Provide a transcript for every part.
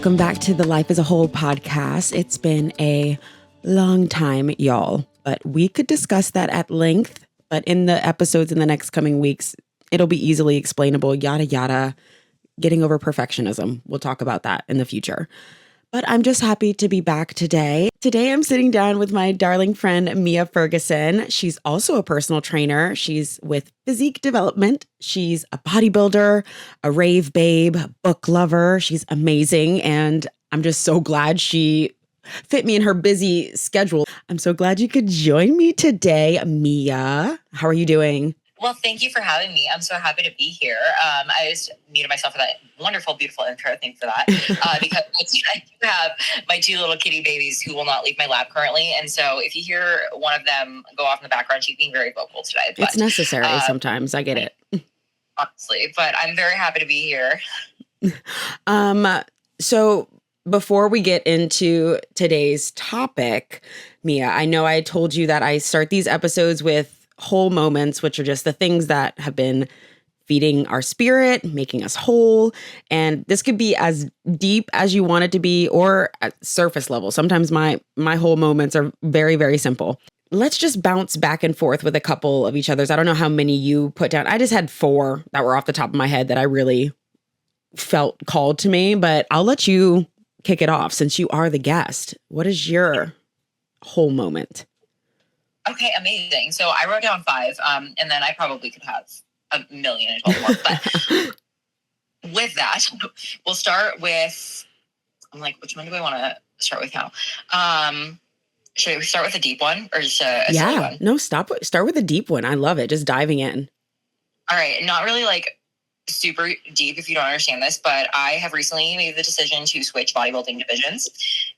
Welcome back to the Life as a Whole podcast. It's been a long time, y'all, but we could discuss that at length. But in the episodes in the next coming weeks, it'll be easily explainable, yada, yada, getting over perfectionism. We'll talk about that in the future. But I'm just happy to be back today. Today, I'm sitting down with my darling friend, Mia Ferguson. She's also a personal trainer. She's with Physique Development. She's a bodybuilder, a rave babe, book lover. She's amazing. And I'm just so glad she fit me in her busy schedule. I'm so glad you could join me today, Mia. How are you doing? Well, thank you for having me. I'm so happy to be here. I just muted myself for that wonderful, beautiful intro. Thanks for that. Because I do have my two little kitty babies who will not leave my lap currently. And so if you hear one of them go off in the background, she's being very vocal today. But, it's necessary sometimes. I get it. Honestly, but I'm very happy to be here. So before we get into today's topic, Mia, I know I told you that I start these episodes with whole moments, which are just the things that have been feeding our spirit, making us whole. And this could be as deep as you want it to be or at surface level. Sometimes my whole moments are very, very simple. Let's just bounce back and forth with a couple of each other's. I don't know how many you put down. I just had 4 that were off the top of my head that I really felt called to me, but I'll let you kick it off since you are the guest. What is your whole moment? Okay, amazing. So I wrote down 5, and then I probably could have a million and 12 more. But with that, we'll start with, I'm like, which one do I want to start with now? Should we start with a deep one or just a silly one? No, start with a deep one. I love it. Just diving in. All right. Not really like super deep if you don't understand this, but I have recently made the decision to switch bodybuilding divisions.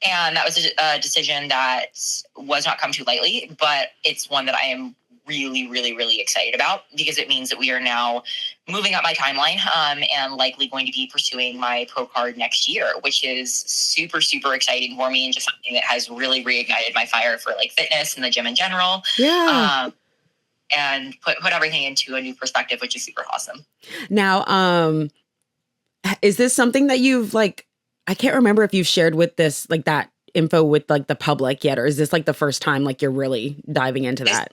And that was a decision that was not come too lightly, but it's one that I am really, really, really excited about because it means that we are now moving up my timeline and likely going to be pursuing my pro card next year, which is super, super exciting for me and just something that has really reignited my fire for like fitness and the gym in general. Yeah. And put everything into a new perspective, which is super awesome. Now, is this something that you've like, I can't remember if you've shared with this, like that info with like the public yet, or is this like the first time like you're really diving into that?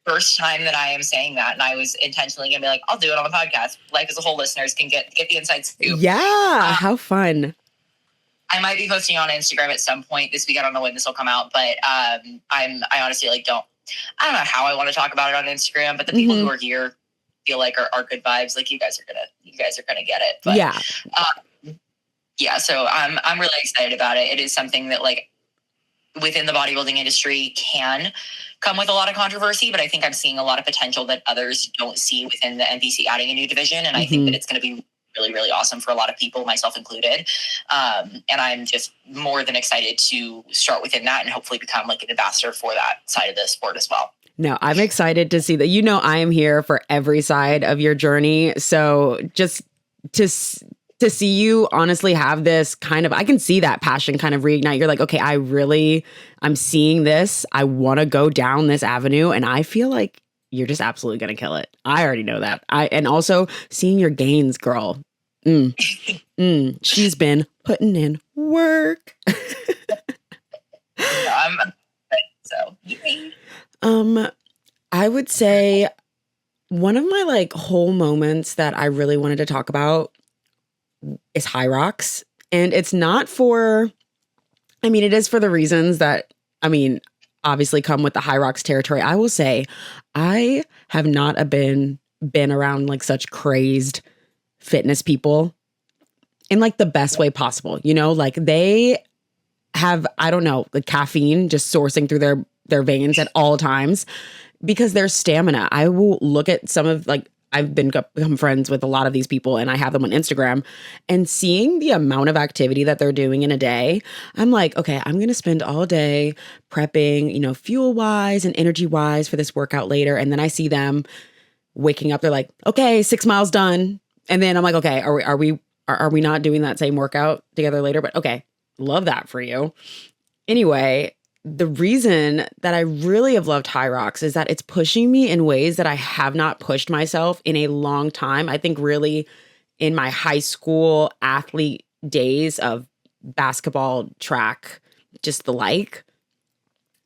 First time that I am saying that. And I was intentionally going to be like, I'll do it on the podcast. Life as a Whole listeners can get the inside scoop. Yeah. How fun. I might be posting on Instagram at some point this week. I don't know when this will come out, but I honestly like I don't know how I want to talk about it on Instagram, but the people who are here feel like are good vibes. Like you guys are gonna get it. But, yeah. So I'm really excited about it. It is something that like within the bodybuilding industry can come with a lot of controversy, but I think I'm seeing a lot of potential that others don't see within the NPC adding a new division. And I think that it's going to be really, really awesome for a lot of people, myself included. And I'm just more than excited to start within that and hopefully become like an ambassador for that side of the sport as well. No, I'm excited to see that. You know, I am here for every side of your journey. So just to see you honestly have this kind of, I can see that passion kind of reignite. You're like, okay, I'm seeing this. I want to go down this avenue. And I feel like you're just absolutely going to kill it. I already know that. And also seeing your gains, girl. She's been putting in work. I would say one of my like whole moments that I really wanted to talk about is high rocks. And it's not for, it is for the reasons that, obviously come with the high rocks territory. I will say I have not been around like such crazed fitness people in like the best way possible. You know, like they have, I don't know, the caffeine just sourcing through their veins at all times because their stamina. I will look at some of like, I've become friends with a lot of these people and I have them on Instagram and seeing the amount of activity that they're doing in a day, I'm like, okay, I'm going to spend all day prepping, fuel wise and energy wise for this workout later. And then I see them waking up. They're like, okay, 6 miles done. And then I'm like, okay, are we not doing that same workout together later? But okay, love that for you. Anyway, the reason that I really have loved High Rocks is that it's pushing me in ways that I have not pushed myself in a long time. I think really in my high school athlete days of basketball, track, just the like.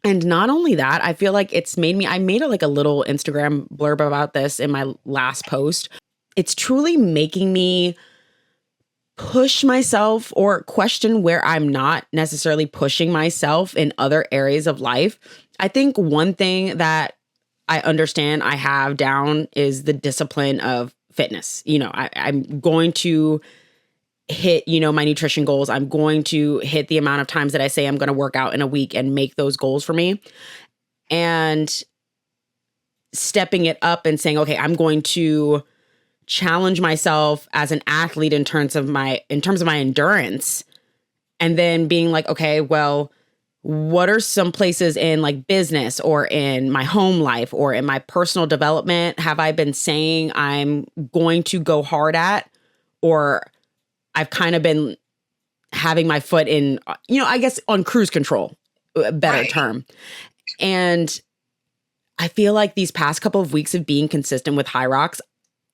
And not only that, I feel like it's made me, I made a little Instagram blurb about this in my last post. It's truly making me push myself or question where I'm not necessarily pushing myself in other areas of life. I think one thing that I understand I have down is the discipline of fitness. I'm going to hit, my nutrition goals. I'm going to hit the amount of times that I say I'm going to work out in a week and make those goals for me. And stepping it up and saying, okay, I'm going to challenge myself as an athlete in terms of my endurance. And then being like, okay, well, what are some places in like business or in my home life or in my personal development have I been saying I'm going to go hard at, or I've kind of been having my foot in, I guess on cruise control, a better term. And I feel like these past couple of weeks of being consistent with High Rocks,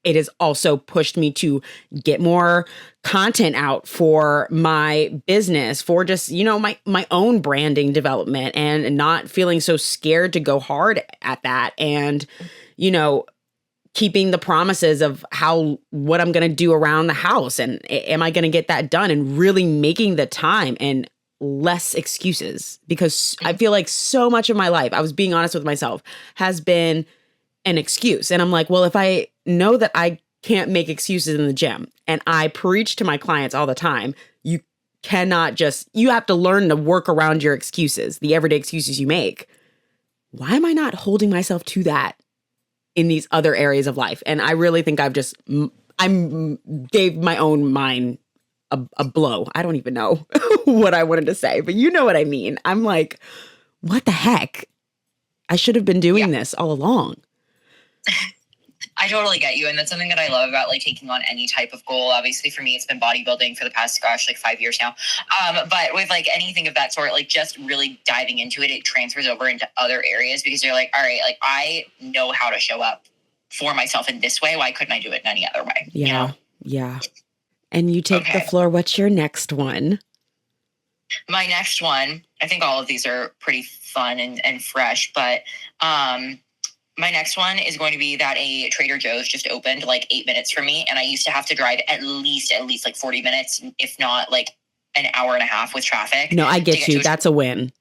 it has also pushed me to get more content out for my business, for just, my own branding development, and not feeling so scared to go hard at that. And, keeping the promises of what I'm going to do around the house, and am I going to get that done, and really making the time and less excuses, because I feel like so much of my life, I was being honest with myself, has been an excuse. And I'm like, well, if I know that I can't make excuses in the gym, and I preach to my clients all the time, you have to learn to work around your excuses, the everyday excuses you make. Why am I not holding myself to that in these other areas of life? And I really think I gave my own mind a blow. I don't even know what I wanted to say, but you know what I mean. I'm like, what the heck? I should have been doing this all along. I totally get you. And that's something that I love about like taking on any type of goal. Obviously for me, it's been bodybuilding for the past, 5 years now. But with like anything of that sort, like just really diving into it, it transfers over into other areas, because you're like, all right, like I know how to show up for myself in this way. Why couldn't I do it in any other way? Yeah. Yeah. And you take the floor. What's your next one? My next one, I think all of these are pretty fun and fresh, but, my next one is going to be that a Trader Joe's just opened like 8 minutes from me. And I used to have to drive at least like 40 minutes, if not like an hour and a half with traffic. No, I get you. That's a win.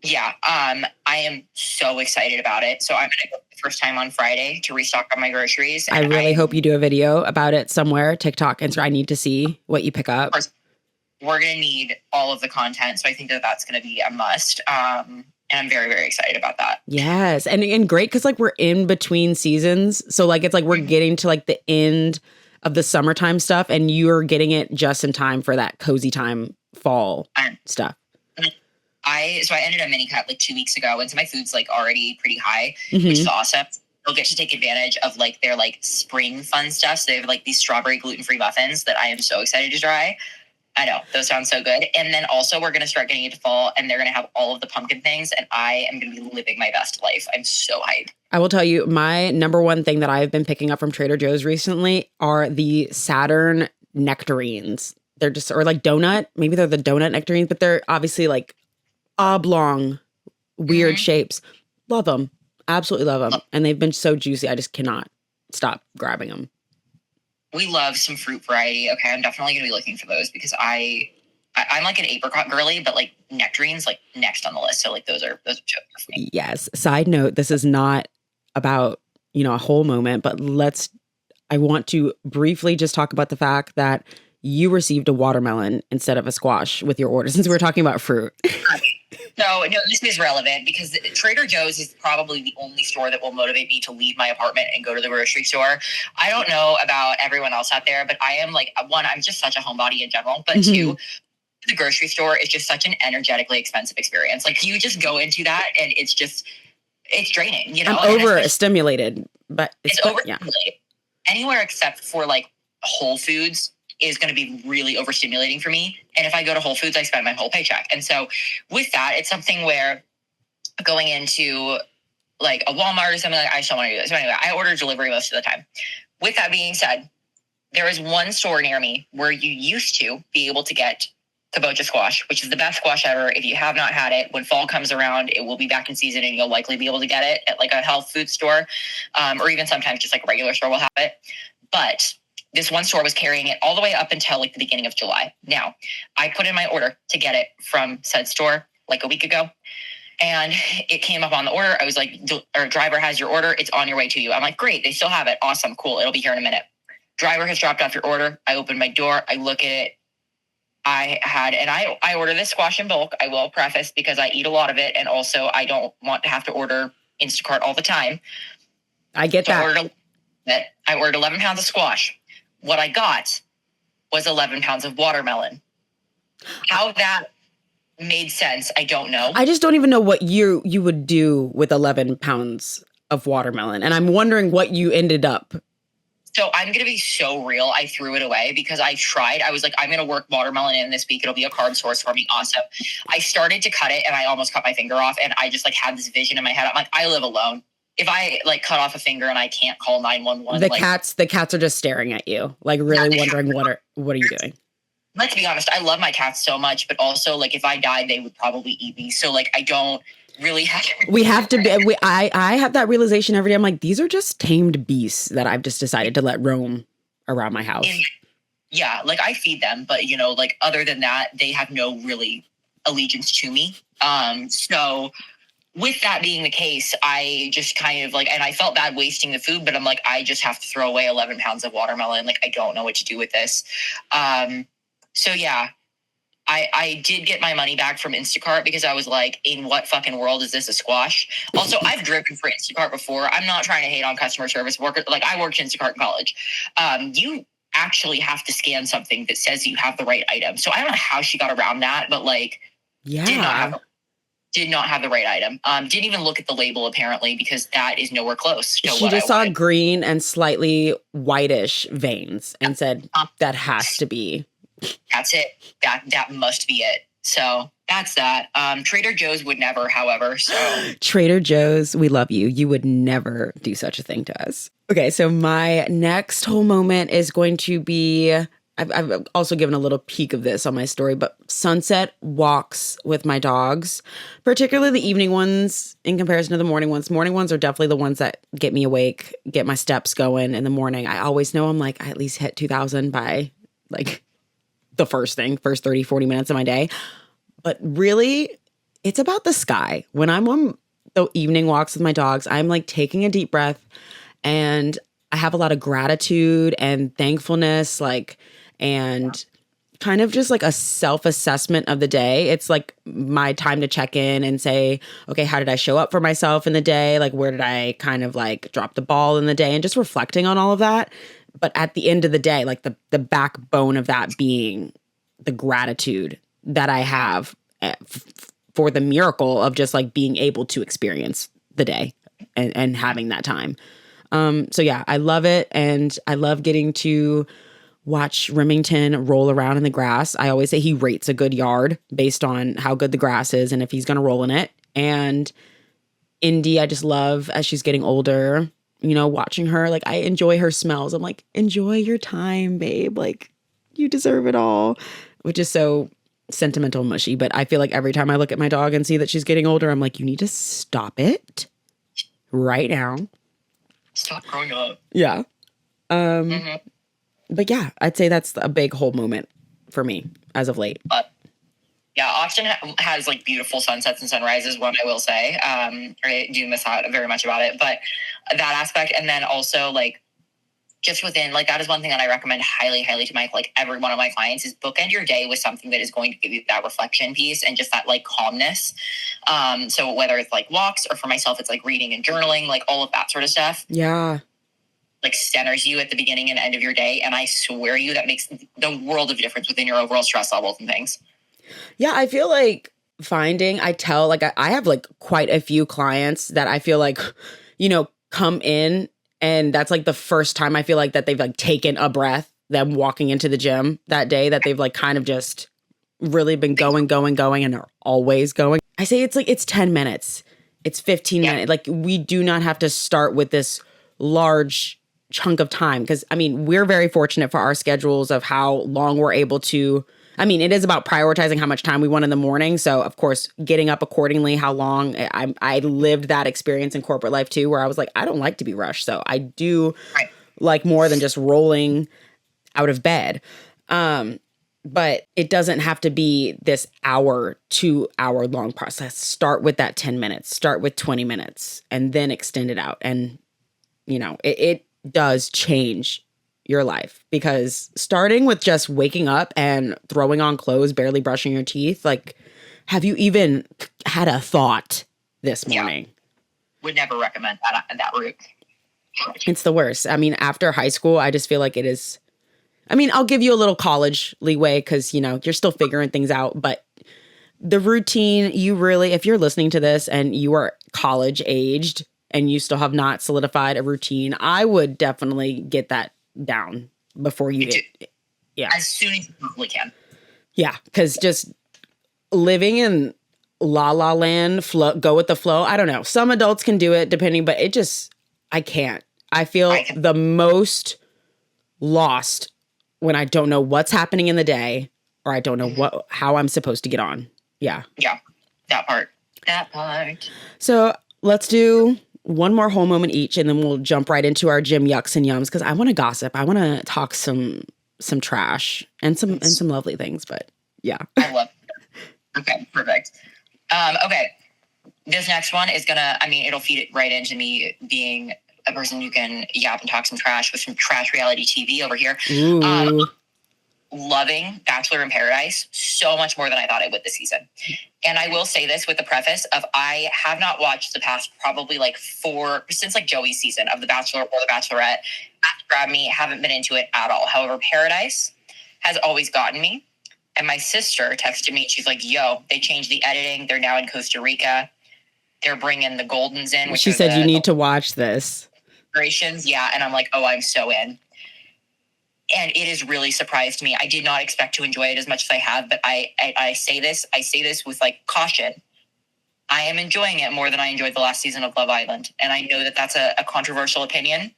Yeah. I am so excited about it. So I'm going to go the first time on Friday to restock on my groceries. I really hope you do a video about it somewhere, TikTok, Instagram. I need to see what you pick up. We're going to need all of the content. So I think that that's going to be a must. And I'm very, very excited about that. Yes. And great, because like we're in between seasons. So like it's like we're getting to like the end of the summertime stuff, and you're getting it just in time for that cozy time fall stuff. I ended a mini cut like 2 weeks ago, and so my food's like already pretty high, which is awesome. They'll get to take advantage of like their like spring fun stuff. So they have like these strawberry gluten-free muffins that I am so excited to try. I know, those sound so good. And then also we're going to start getting into fall, and they're going to have all of the pumpkin things, and I am going to be living my best life. I'm so hyped. I will tell you, my number one thing that I've been picking up from Trader Joe's recently are the Saturn nectarines. They're just, or like donut, maybe they're the donut nectarines, but they're obviously like oblong, weird shapes. Love them. Absolutely love them. And they've been so juicy. I just cannot stop grabbing them. We love some fruit variety. Okay, I'm definitely going to be looking for those, because I'm like an apricot girly, but like nectarines like next on the list. So like those are for me. Yes. Side note, this is not about, a whole moment, but I want to briefly just talk about the fact that you received a watermelon instead of a squash with your order, since we were talking about fruit. No, this is relevant, because Trader Joe's is probably the only store that will motivate me to leave my apartment and go to the grocery store. I don't know about everyone else out there, but I am like, one, I'm just such a homebody in general, but two, the grocery store is just such an energetically expensive experience. Like you just go into that and it's draining, I'm overstimulated, but it's overstimulated. Yeah. Anywhere except for like Whole Foods is going to be really overstimulating for me. And if I go to Whole Foods, I spend my whole paycheck. And so with that, it's something where going into like a Walmart or something, like I just don't want to do this. So anyway, I order delivery most of the time. With that being said, there is one store near me where you used to be able to get kabocha squash, which is the best squash ever. If you have not had it, when fall comes around, it will be back in season and you'll likely be able to get it at like a health food store, or even sometimes just like a regular store will have it. But this one store was carrying it all the way up until like the beginning of July. Now, I put in my order to get it from said store like a week ago. And it came up on the order. I was like, our driver has your order. It's on your way to you. I'm like, great. They still have it. Awesome. Cool. It'll be here in a minute. Driver has dropped off your order. I open my door. I look at it. I order this squash in bulk. I will preface because I eat a lot of it. And also I don't want to have to order Instacart all the time. I get that. I ordered 11 pounds of squash. What I got was 11 pounds of watermelon. How that made sense, I don't know. I just don't even know what you would do with 11 pounds of watermelon. And I'm wondering what you ended up. So I'm going to be so real. I threw it away because I tried. I was like, I'm going to work watermelon in this week. It'll be a carb source for me. Awesome. I started to cut it and I almost cut my finger off. And I just like had this vision in my head. I'm like, I live alone. If I like cut off a finger and I can't call 911, the cats are just staring at you, like really wondering what are you doing? Let's be honest. I love my cats so much, but also like if I died, they would probably eat me. So like I don't really have. We have to be. I have that realization every day. I'm like, these are just tamed beasts that I've just decided to let roam around my house. Yeah, like I feed them, but you know, like other than that, they have no really allegiance to me. So. With that being the case, I just kind of like, and I felt bad wasting the food, but I'm like, I just have to throw away 11 pounds of watermelon. Like, I don't know what to do with this. So yeah, I did get my money back from Instacart because I was like, in what fucking world is this a squash? Also, I've driven for Instacart before. I'm not trying to hate on customer service workers. Like I worked Instacart in college. You actually have to scan something that says you have the right item. So I don't know how she got around that, but like, did not have the right item. Didn't even look at the label apparently because that is nowhere close to she just saw green and slightly whitish veins and said that has to be. That's it. That must be it. So that's that. Trader Joe's would never, however. So Trader Joe's, we love you. You would never do such a thing to us. Okay, so my next whole moment is going to be. I've also given a little peek of this on my story, but sunset walks with my dogs, particularly the evening ones in comparison to the morning ones. Morning ones are definitely the ones that get me awake, get my steps going in the morning. I always know I'm like, I at least hit 2,000 by like the first 30, 40 minutes of my day. But really, it's about the sky. When I'm on the evening walks with my dogs, I'm like taking a deep breath and I have a lot of gratitude and thankfulness, and kind of just like a self-assessment of the day. It's like my time to check in and say, okay, how did I show up for myself in the day? Like, where did I kind of like drop the ball in the day, and just reflecting on all of that. But at the end of the day, like the backbone of that being the gratitude that I have for the miracle of just like being able to experience the day and having that time. So yeah, I love it. And I love getting to watch Remington roll around in the grass. I always say he rates a good yard based on how good the grass is and if he's going to roll in it. And Indy, I just love as she's getting older, you know, watching her. Like, I enjoy her smells. I'm like, enjoy your time, babe. Like, you deserve it all, which is so sentimental and mushy. But I feel like every time I look at my dog and see that she's getting older, I'm like, you need to stop it right now. Stop growing up. Yeah. But yeah, I'd say that's a big whole moment for me as of late. Yeah, Austin has like beautiful sunsets and sunrises, one I will say. I do miss out very much about it, but that aspect. And then also like just within, like that is one thing that I recommend highly, highly to my, like every one of my clients is bookend your day with something that is going to give you that reflection piece and just that like calmness. So whether it's like walks or for myself, it's like reading and journaling, like all of that sort of stuff. Yeah. Like centers you at the beginning and end of your day. And I swear you, that makes the world of difference within your overall stress levels and things. Yeah, I feel like I have like quite a few clients that I feel like, you know, come in and that's like the first time I feel like that they've like taken a breath, them walking into the gym that day, that they've like kind of just really been going and are always going. I say it's 10 minutes. It's 15 minutes. Like, we do not have to start with this large chunk of time. Because, I mean, we're very fortunate for our schedules of how long we're able to I mean, it is about prioritizing how much time we want in the morning. So, of course, getting up accordingly, how long. I lived that experience in corporate life too, where I was like, I don't like to be rushed. So I do Right. like more than just rolling out of bed. But it doesn't have to be this 2 hour long process. Start with that 10 minutes, start with 20 minutes, and then extend it out. And, you know, it does change your life, because starting with just waking up and throwing on clothes, barely brushing your teeth, like, have you even had a thought this morning? Would never recommend that route. It's the worst. I mean, after high school, I just feel like it is. I mean, I'll give you a little college leeway because, you know, you're still figuring things out. But the routine, you really, if you're listening to this and you are college aged and you still have not solidified a routine, I would definitely get that down before you get. Yeah. As soon as you possibly can. Yeah. Because just living in la la land, go with the flow. I don't know. Some adults can do it depending, but I can't. I feel the most lost when I don't know what's happening in the day, or I don't know how I'm supposed to get on. Yeah. Yeah. That part. So let's do one more whole moment each, and then we'll jump right into our gym yucks and yums, because I want to gossip. I want to talk some trash and some lovely things, but yeah. I love it. Okay, perfect. Okay. This next one is it'll feed it right into me being a person who can yap and talk some trash with some trash reality TV over here. Loving Bachelor in Paradise so much more than I thought I would this season. And I will say this with the preface of, I have not watched the past probably since Joey's season of The Bachelor or The Bachelorette. Grab me, haven't been into it at all. However, Paradise has always gotten me. And my sister texted me. She's like, yo, they changed the editing. They're now in Costa Rica. They're bringing the Goldens in. She said you need to watch this. Yeah, and I'm like, oh, I'm so in. And it has really surprised me. I did not expect to enjoy it as much as I have, but I say this with caution. I am enjoying it more than I enjoyed the last season of Love Island. And I know that that's a controversial opinion,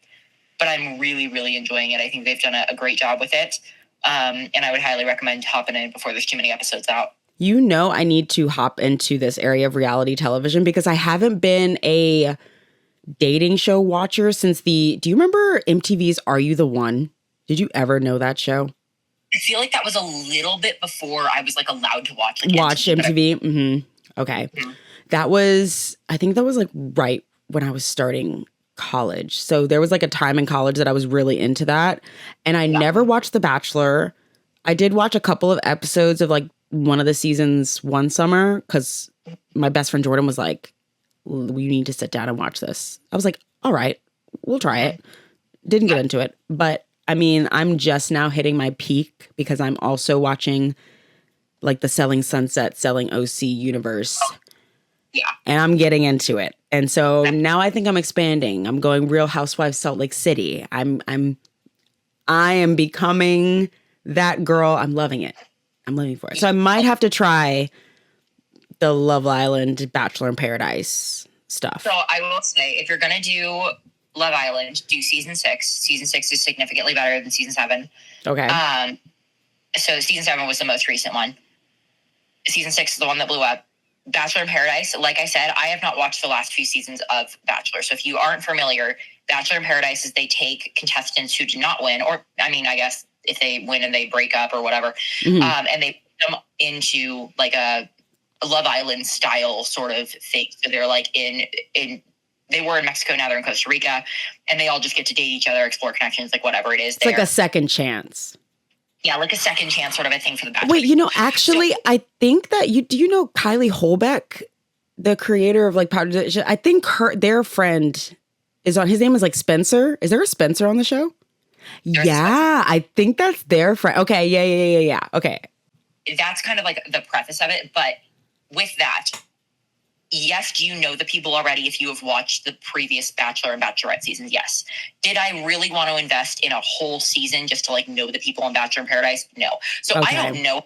but I'm really, really enjoying it. I think they've done a great job with it. And I would highly recommend hopping in before there's too many episodes out. You know, I need to hop into this area of reality television because I haven't been a dating show watcher since do you remember MTV's Are You the One? Did you ever know that show? I feel like that was a little bit before I was allowed to watch MTV. Mm-hmm. Okay. Mm-hmm. I think that was right when I was starting college. So there was a time in college that I was really into that. And I never watched The Bachelor. I did watch a couple of episodes of one of the seasons one summer because my best friend Jordan was like, we need to sit down and watch this. I was like, all right, we'll try it. Didn't get into it. But I mean, I'm just now hitting my peak because I'm also watching the Selling Sunset, Selling OC universe. Yeah. And I'm getting into it. And so now I think I'm expanding. I'm going Real Housewives Salt Lake City. I am becoming that girl. I'm loving it. I'm living for it. So I might have to try the Love Island, Bachelor in Paradise stuff. So I will say, if you're going to do Love Island, do season 6. Season 6 is significantly better than season 7. Okay. So season 7 was the most recent one. Season 6 is the one that blew up. Bachelor in Paradise, like I said, I have not watched the last few seasons of Bachelor. So if you aren't familiar, Bachelor in Paradise is they take contestants who do not win, or I guess if they win and they break up or whatever, and they put them into a Love Island style sort of thing. So they're they were in Mexico, now they're in Costa Rica, and they all just get to date each other, explore connections, whatever it is. It's like a second chance. Yeah, a second chance sort of a thing for the Bachelor. Wait, actually, I think that do you know Kylie Holbeck, the creator of Powder? I think their friend is on. His name is Spencer. Is there a Spencer on the show? Yeah, I think that's their friend. Okay, yeah. Okay, that's kind of the preface of it. But with that, yes, do you know the people already if you have watched the previous Bachelor and Bachelorette seasons? Yes. Did I really want to invest in a whole season just to know the people on Bachelor in Paradise? No. So okay. I don't know,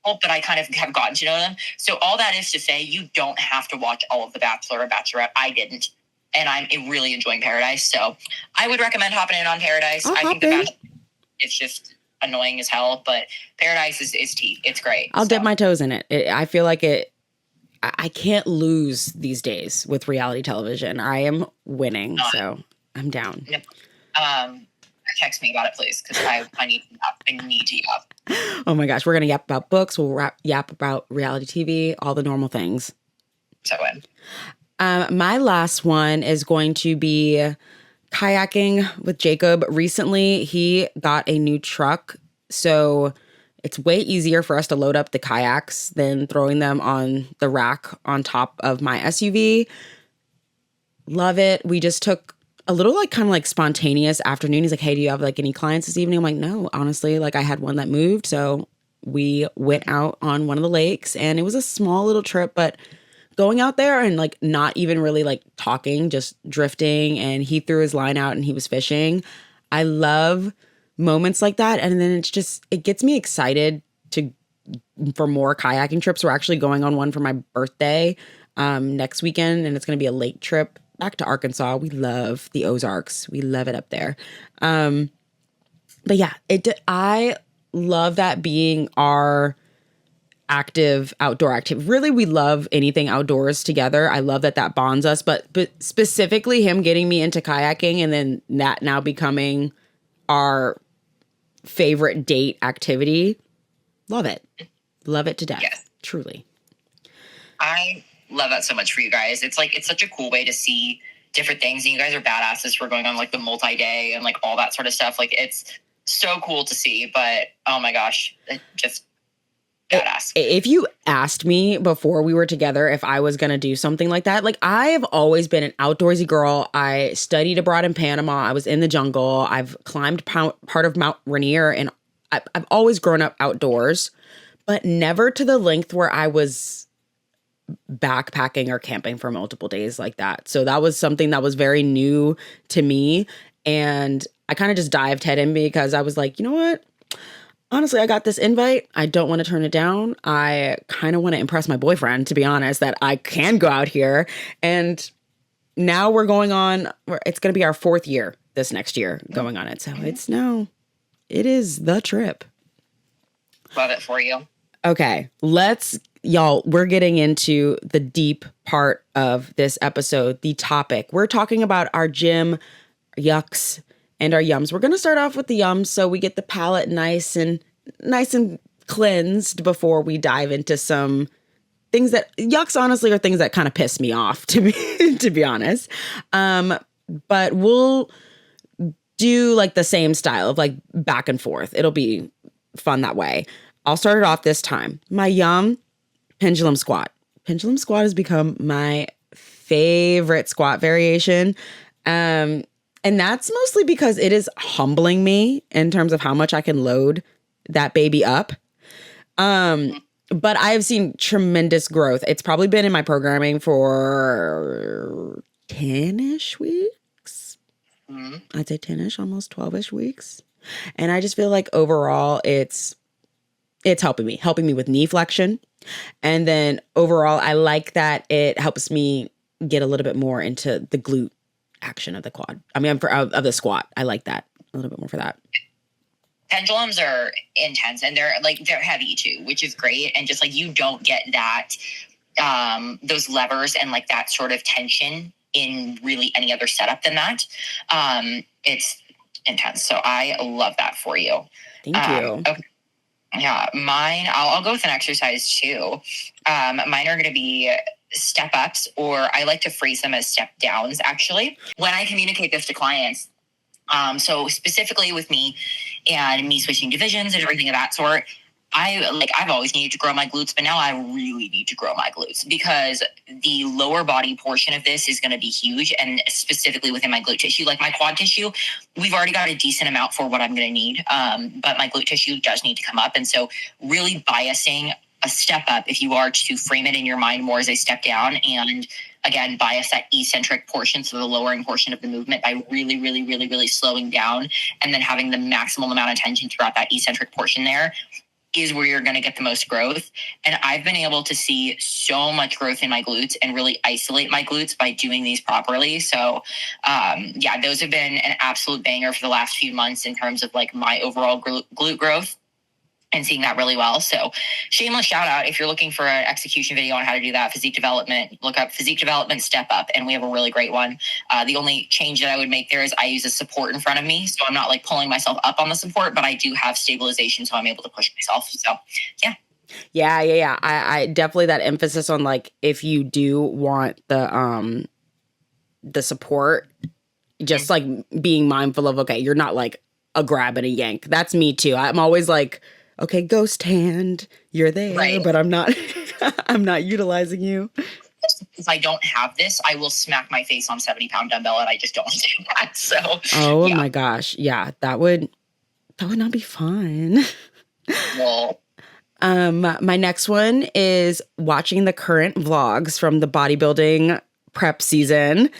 but I kind of have gotten to know them. So all that is to say, you don't have to watch all of the Bachelor or Bachelorette. I didn't. And I'm really enjoying Paradise. So I would recommend hopping in on Paradise. I think the Bachelor, it's just annoying as hell, but Paradise is tea. It's great. I'll dip my toes in it. I feel like I can't lose these days with reality television. I am winning, so I'm down. Yep. Text me about it, please, because I need to yap. Oh my gosh, we're gonna yap about books. We'll yap about reality TV, all the normal things. So when. My last one is going to be kayaking with Jacob. Recently, he got a new truck, so it's way easier for us to load up the kayaks than throwing them on the rack on top of my SUV. Love it. We just took a little like kind of like spontaneous afternoon. He's like, hey, do you have like any clients this evening? I'm like, no, honestly, like I had one that moved. So we went out on one of the lakes and it was a small little trip, but going out there and like not even really like talking, just drifting, and he threw his line out and he was fishing. I love moments like that. And then it gets me excited for more kayaking trips. We're actually going on one for my birthday next weekend, and it's going to be a lake trip back to Arkansas. We love the Ozarks. We love it up there. But yeah, I love that being our active outdoor activity. Really, we love anything outdoors together. I love that bonds us, but specifically him getting me into kayaking and then that now becoming our favorite date activity. Love it. Love it to death. Yes. Truly. I love that so much for you guys. It's such a cool way to see different things. And you guys are badasses for going on like the multi-day and like all that sort of stuff. Like it's so cool to see, but oh my gosh, it just badass. If you asked me before we were together if I was going to do something like that, like I have always been an outdoorsy girl. I studied abroad in Panama. I was in the jungle. I've climbed part of Mount Rainier, and I've always grown up outdoors, but never to the length where I was backpacking or camping for multiple days like that. So that was something that was very new to me. And I kind of just dived head in because I was like, you know what? Honestly, I got this invite. I don't want to turn it down. I kind of want to impress my boyfriend, to be honest, that I can go out here. And now it's going to be our 4th year this next year going on it. So it is the trip. Love it for you. Okay, we're getting into the deep part of this episode, the topic. We're talking about our gym, yucks, and our yums. We're going to start off with the yums so we get the palate nice and cleansed before we dive into some things that yucks honestly are things that kind of piss me off to be honest. But we'll do like the same style of like back and forth. It'll be fun that way. I'll start it off this time. My yum, pendulum squat. Pendulum squat has become my favorite squat variation. And that's mostly because it is humbling me in terms of how much I can load that baby up. But I have seen tremendous growth. It's probably been in my programming for 10-ish weeks. I'd say 10-ish, almost 12-ish weeks. And I just feel like overall it's helping me with knee flexion. And then overall, I like that it helps me get a little bit more into the glute action of the quad. I mean, of the squat. I like that a little bit more for that. Pendulums are intense and they're heavy too, which is great. And just like you don't get that, those levers and like that sort of tension in really any other setup than that. It's intense. So I love that for you. Thank you. Okay. Yeah, mine, I'll go with an exercise too. Mine are going to be step ups, or I like to phrase them as step downs, actually. When I communicate this to clients, so specifically with me and me switching divisions and everything of that sort, I've always needed to grow my glutes, but now I really need to grow my glutes because the lower body portion of this is going to be huge. And specifically within my glute tissue, like my quad tissue, we've already got a decent amount for what I'm going to need. But my glute tissue does need to come up. And so really biasing a step up, if you are to frame it in your mind more as a step down, and again, bias that eccentric portion, so the lowering portion of the movement by really, really, really, really slowing down and then having the maximum amount of tension throughout that eccentric portion there. is where you're going to get the most growth. And I've been able to see so much growth in my glutes and really isolate my glutes by doing these properly. So yeah, those have been an absolute banger for the last few months in terms of like my overall glute growth and seeing that really well. So shameless shout out. If you're looking for an execution video on how to do that, physique development, look up physique development step up. And we have a really great one. The only change that I would make there is I use a support in front of me. So I'm not like pulling myself up on the support, but I do have stabilization. So I'm able to push myself. So yeah. Yeah. I definitely that emphasis on like, if you do want the support, just like being mindful of, okay, you're not like a grab and a yank. That's me too. I'm always like, okay, ghost hand, you're there, right, but I'm not, I'm not utilizing you. If I don't have this, I will smack my face on 70-pound dumbbell, and I just don't do that. So, oh my gosh, yeah, that would not be fun. Well, my next one is watching the current vlogs from the bodybuilding prep season.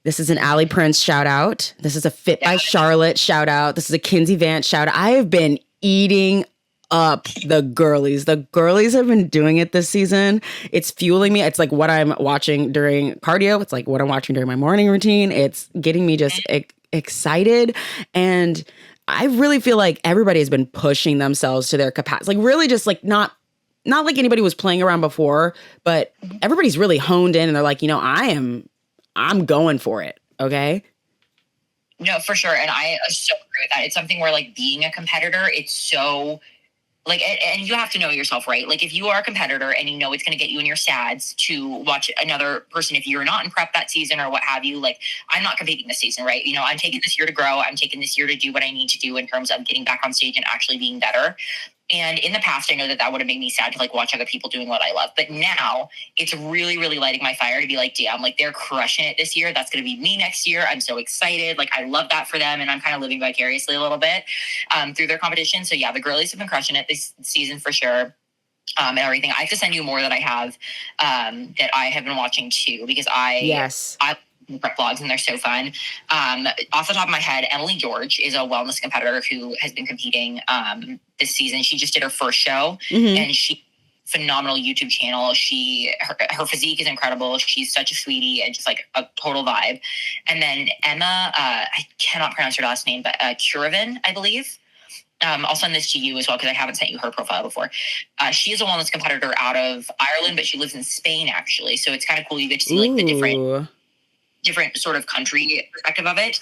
This is an Allie Prince shout out. This is a Fit by Charlotte shout out. This is a Kinsey Vance shout out. I have been eating up the girlies. The girlies have been doing it this season. It's fueling me. It's like what I'm watching during cardio. It's like what I'm watching during my morning routine. It's getting me just excited. And I really feel like everybody has been pushing themselves to their capacity. Like really just like not like anybody was playing around before, but everybody's really honed in and they're like, you know, I'm going for it. Okay. No, for sure. And I so agree with that. It's something where like being a competitor, it's so like, and you have to know yourself, right? Like if you are a competitor and you know it's going to get you in your sads to watch another person, if you're not in prep that season or what have you, like I'm not competing this season, right? You know, I'm taking this year to grow. I'm taking this year to do what I need to do in terms of getting back on stage and actually being better. And in the past, I know that would have made me sad to like watch other people doing what I love. But now it's really, really lighting my fire to be like, damn, like they're crushing it this year. That's going to be me next year. I'm so excited. Like I love that for them. And I'm kind of living vicariously a little bit through their competition. So yeah, the girlies have been crushing it this season for sure. And everything. I have to send you more that I have that I have been watching too, because I prep vlogs and they're so fun. Off the top of my head, Emily George is a wellness competitor who has been competing this season. She just did her first show and she phenomenal YouTube channel. Her physique is incredible. She's such a sweetie and just like a total vibe. And then Emma, I cannot pronounce her last name, but Curavan, I believe. I'll send this to you as well because I haven't sent you her profile before. She is a wellness competitor out of Ireland, but she lives in Spain actually. So it's kind of cool. You get to see like the different sort of country perspective of it.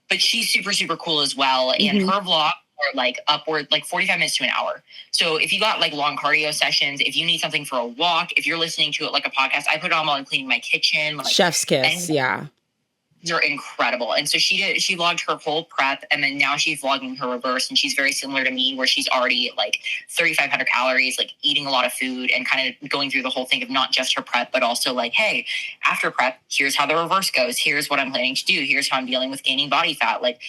But she's super, super cool as well. And her vlog are like upward, like 45 minutes to an hour. So if you got like long cardio sessions, if you need something for a walk, if you're listening to it like a podcast, I put it on while I'm cleaning my kitchen. Like, chef's kiss, yeah. They're incredible. And so she vlogged her whole prep and then now she's vlogging her reverse, and she's very similar to me where she's already at like 3,500 calories, like eating a lot of food and kind of going through the whole thing of not just her prep, but also like, hey, after prep, here's how the reverse goes. Here's what I'm planning to do. Here's how I'm dealing with gaining body fat. Like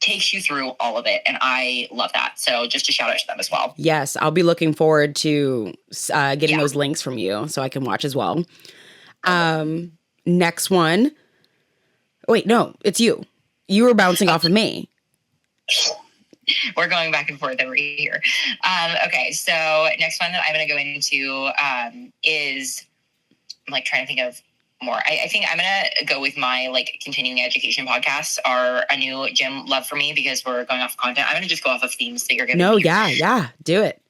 takes you through all of it. And I love that. So just a shout out to them as well. Yes. I'll be looking forward to getting those links from you so I can watch as well. Next one. Wait, no, it's you. You were bouncing off of me. We're going back and forth over here. Okay, so next one that I'm going to go into is, I'm like trying to think of more. I think I'm going to go with my like continuing education podcasts are a new gym love for me because we're going off content. I'm going to just go off of themes that you're giving me. Yeah, do it.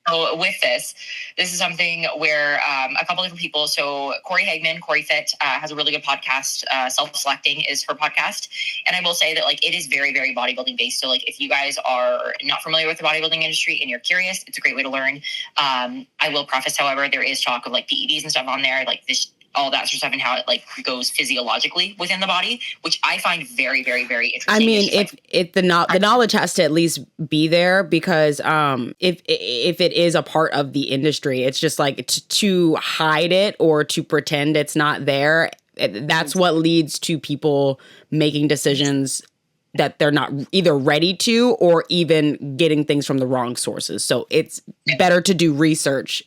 So with this is something where a couple different people. So Corey Hagman, Corey Fit, has a really good podcast. Self-Selecting is her podcast. And I will say that like it is very, very bodybuilding based. So like if you guys are not familiar with the bodybuilding industry and you're curious, it's a great way to learn. I will preface, however, there is talk of like PEDs and stuff on there, like this, all that sort of stuff and how it like goes physiologically within the body, which I find very, very, very interesting. I mean, the knowledge has to at least be there because if it is a part of the industry, it's just like to hide it or to pretend it's not there. That's what leads to people making decisions that they're not either ready to or even getting things from the wrong sources. So it's better to do research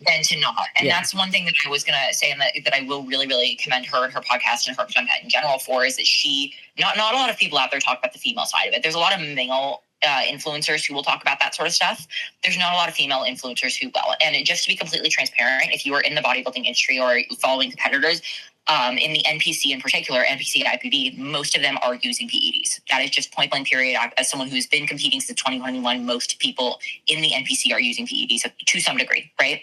than to not. And that's one thing that I was going to say, and that I will really, really commend her and her podcast and her content in general for, is that she, not a lot of people out there talk about the female side of it. There's a lot of male influencers who will talk about that sort of stuff. There's not a lot of female influencers who will. And just to be completely transparent, if you are in the bodybuilding industry or following competitors, in the NPC in particular, NPC and IPB, most of them are using PEDs. That is just point blank period. As someone who's been competing since 2021, most people in the NPC are using PEDs to some degree, right?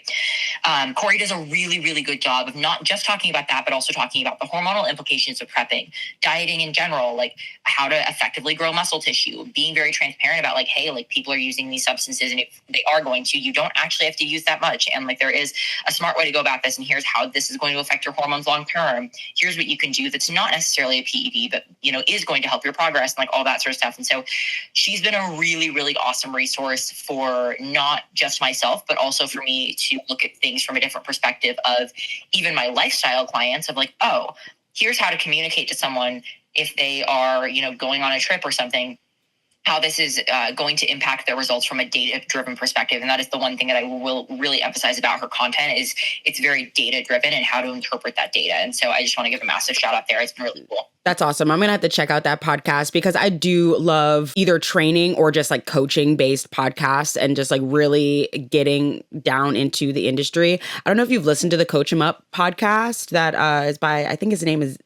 Corey does a really, really good job of not just talking about that, but also talking about the hormonal implications of prepping, dieting in general, like how to effectively grow muscle tissue, being very transparent about like, hey, like people are using these substances, and if they are going to, you don't actually have to use that much. And like there is a smart way to go about this, and here's how this is going to affect your hormones long term. Here's what you can do that's not necessarily a PED, but is going to help your progress, and like all that sort of stuff. And so she's been a really, really awesome resource for not just myself, but also for me to look at things from a different perspective of even my lifestyle clients of like, oh, here's how to communicate to someone if they are, going on a trip or something, how this is going to impact their results from a data-driven perspective. And that is the one thing that I will really emphasize about her content is it's very data-driven and how to interpret that data. And so I just want to give a massive shout out there. It's been really cool. That's awesome. I'm going to have to check out that podcast because I do love either training or just like coaching based podcasts and just like really getting down into the industry. I don't know if you've listened to the Coach 'Em Up podcast that is by, I think his name is,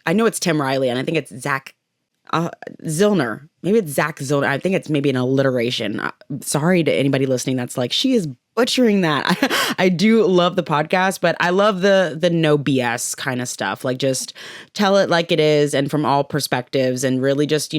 I know it's Tim Riley and I think it's Zach Zillner. Maybe it's Zach Zillner. I think it's maybe an alliteration. Sorry to anybody listening that's like, she is butchering that. I do love the podcast, but I love the no BS kind of stuff. Like just tell it like it is and from all perspectives and really just,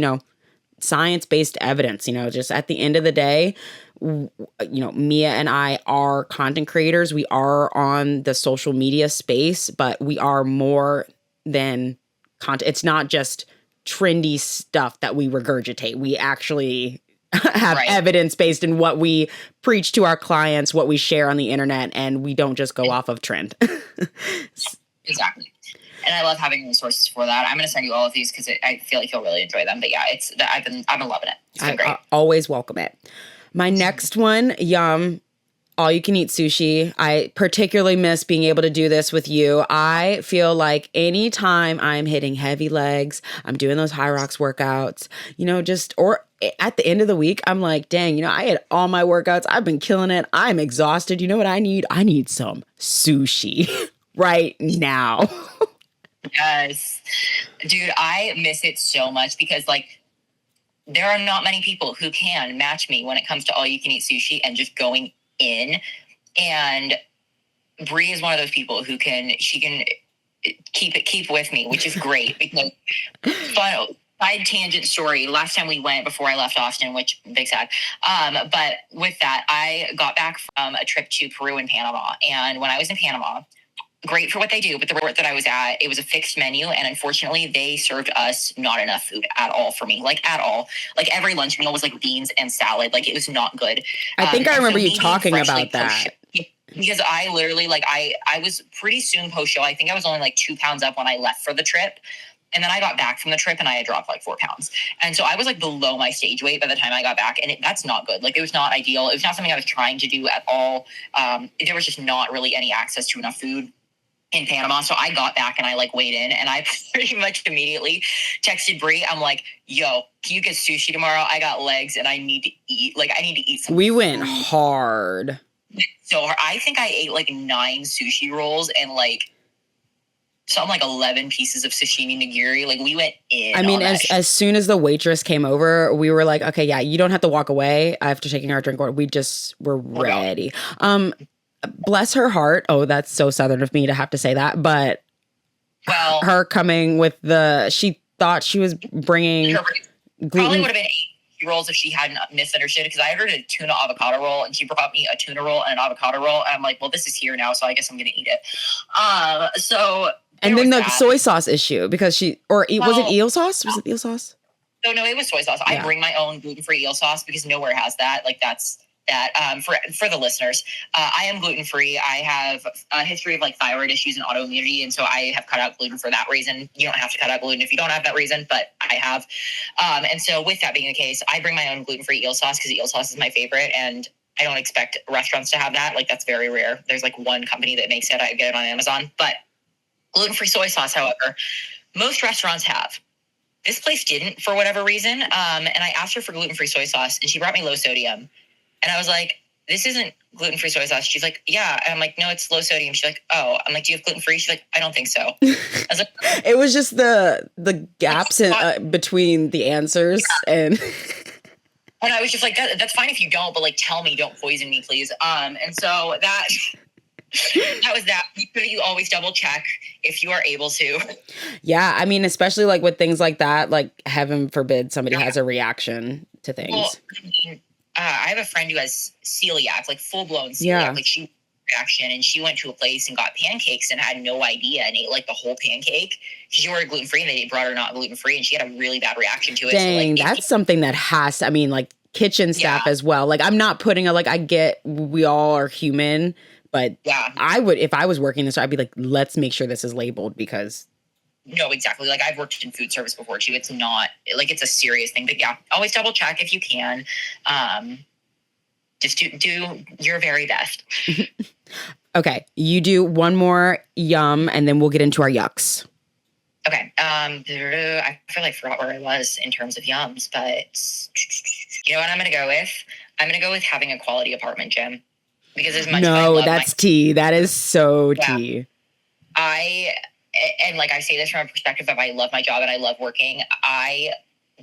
science-based evidence, just at the end of the day, Mia and I are content creators. We are on the social media space, but we are more than content. It's not just trendy stuff that we regurgitate. We actually have evidence based in what we preach to our clients, what we share on the internet, and we don't just go off of trend. Exactly. And I love having resources for that. I'm going to send you all of these because I feel like you'll really enjoy them. But yeah, I've been loving it. It's been great. I always welcome it. My next one, yum. All you can eat sushi. I particularly miss being able to do this with you. I feel like anytime I'm hitting heavy legs, I'm doing those high rocks workouts, or at the end of the week, I'm like, dang, I had all my workouts. I've been killing it. I'm exhausted. You know what I need? I need some sushi right now. Yes. Dude, I miss it so much because there are not many people who can match me when it comes to all you can eat sushi and just going in. And Bree is one of those people who can keep with me, which is great because fun side tangent story. Last time we went before I left Austin, which big sad. But with that, I got back from a trip to Peru and Panama. And when I was in Panama, great for what they do, but the resort that I was at, it was a fixed menu. And unfortunately, they served us not enough food at all for me, at all. Every lunch meal was beans and salad. It was not good. I think I remember you talking about that. Because I literally, I was pretty soon post-show. I think I was only 2 pounds up when I left for the trip. And then I got back from the trip and I had dropped 4 pounds. And so I was below my stage weight by the time I got back. And that's not good. It was not ideal. It was not something I was trying to do at all. There was just not really any access to enough food in Panama. So I got back and I weighed in and I pretty much immediately texted Bree. I'm like, yo, can you get sushi tomorrow? I got legs and I need to eat. I need to eat some We went hard. So I think I ate 9 sushi rolls and some 11 pieces of sashimi nigiri. We went in. I mean, as soon as the waitress came over, we were like, okay, yeah, you don't have to walk away after taking our drink order. We just were ready. Bless her heart. Oh, that's so Southern of me to have to say that. But her coming with she thought she was bringing probably would have been 8 rolls if she hadn't misunderstood. Because I ordered a tuna avocado roll and she brought me a tuna roll and an avocado roll. And I'm like, well, this is here now, so I guess I'm going to eat it. And then the soy sauce issue because was it eel sauce? Was it eel sauce? No, it was soy sauce. Yeah. I bring my own gluten-free eel sauce because nowhere has that. That's that for the listeners. I am gluten-free. I have a history of thyroid issues and autoimmunity. And so I have cut out gluten for that reason. You don't have to cut out gluten if you don't have that reason, but I have. And so with that being the case, I bring my own gluten-free eel sauce because eel sauce is my favorite. And I don't expect restaurants to have that. That's very rare. There's one company that makes it. I get it on Amazon, but gluten-free soy sauce, however, most restaurants have. This place didn't, for whatever reason. And I asked her for gluten-free soy sauce, and she brought me low sodium. And I was like, this isn't gluten-free soy sauce. She's like, yeah. And I'm like, no, it's low sodium. She's like, oh. I'm like, do you have gluten-free? She's like, I don't think so. I was like, it was just the gaps in, between the answers. Yeah. And I was just like, that's fine if you don't, but like, tell me, don't poison me, please. And so that was that. You always double check if you are able to. Yeah. I mean, especially like with things like that, like heaven forbid somebody has a reaction to things. Well, I have a friend who has celiac, like full blown celiac. Yeah. Like she reaction, and she went to a place and got pancakes and had no idea and ate like the whole pancake. She ordered gluten free and they brought her not gluten free, and she had a really bad reaction to it. Dang, so, like, that's something that has. I mean, like kitchen staff as well. Like I'm not putting a like. I get we all are human, but I would if I was working this. I'd be like, let's make sure this is labeled because. No, exactly. Like I've worked in food service before too. It's not like it's a serious thing, but yeah, always double check if you can. Just do your very best. Okay. You do one more yum and then we'll get into our yucks. Okay. I feel like I forgot where I was in terms of yums, but you know what I'm going to go with? I'm going to go with having a quality apartment gym because as much as I love that's tea. That is so tea. And like I say this from a perspective of I love my job and I love working. I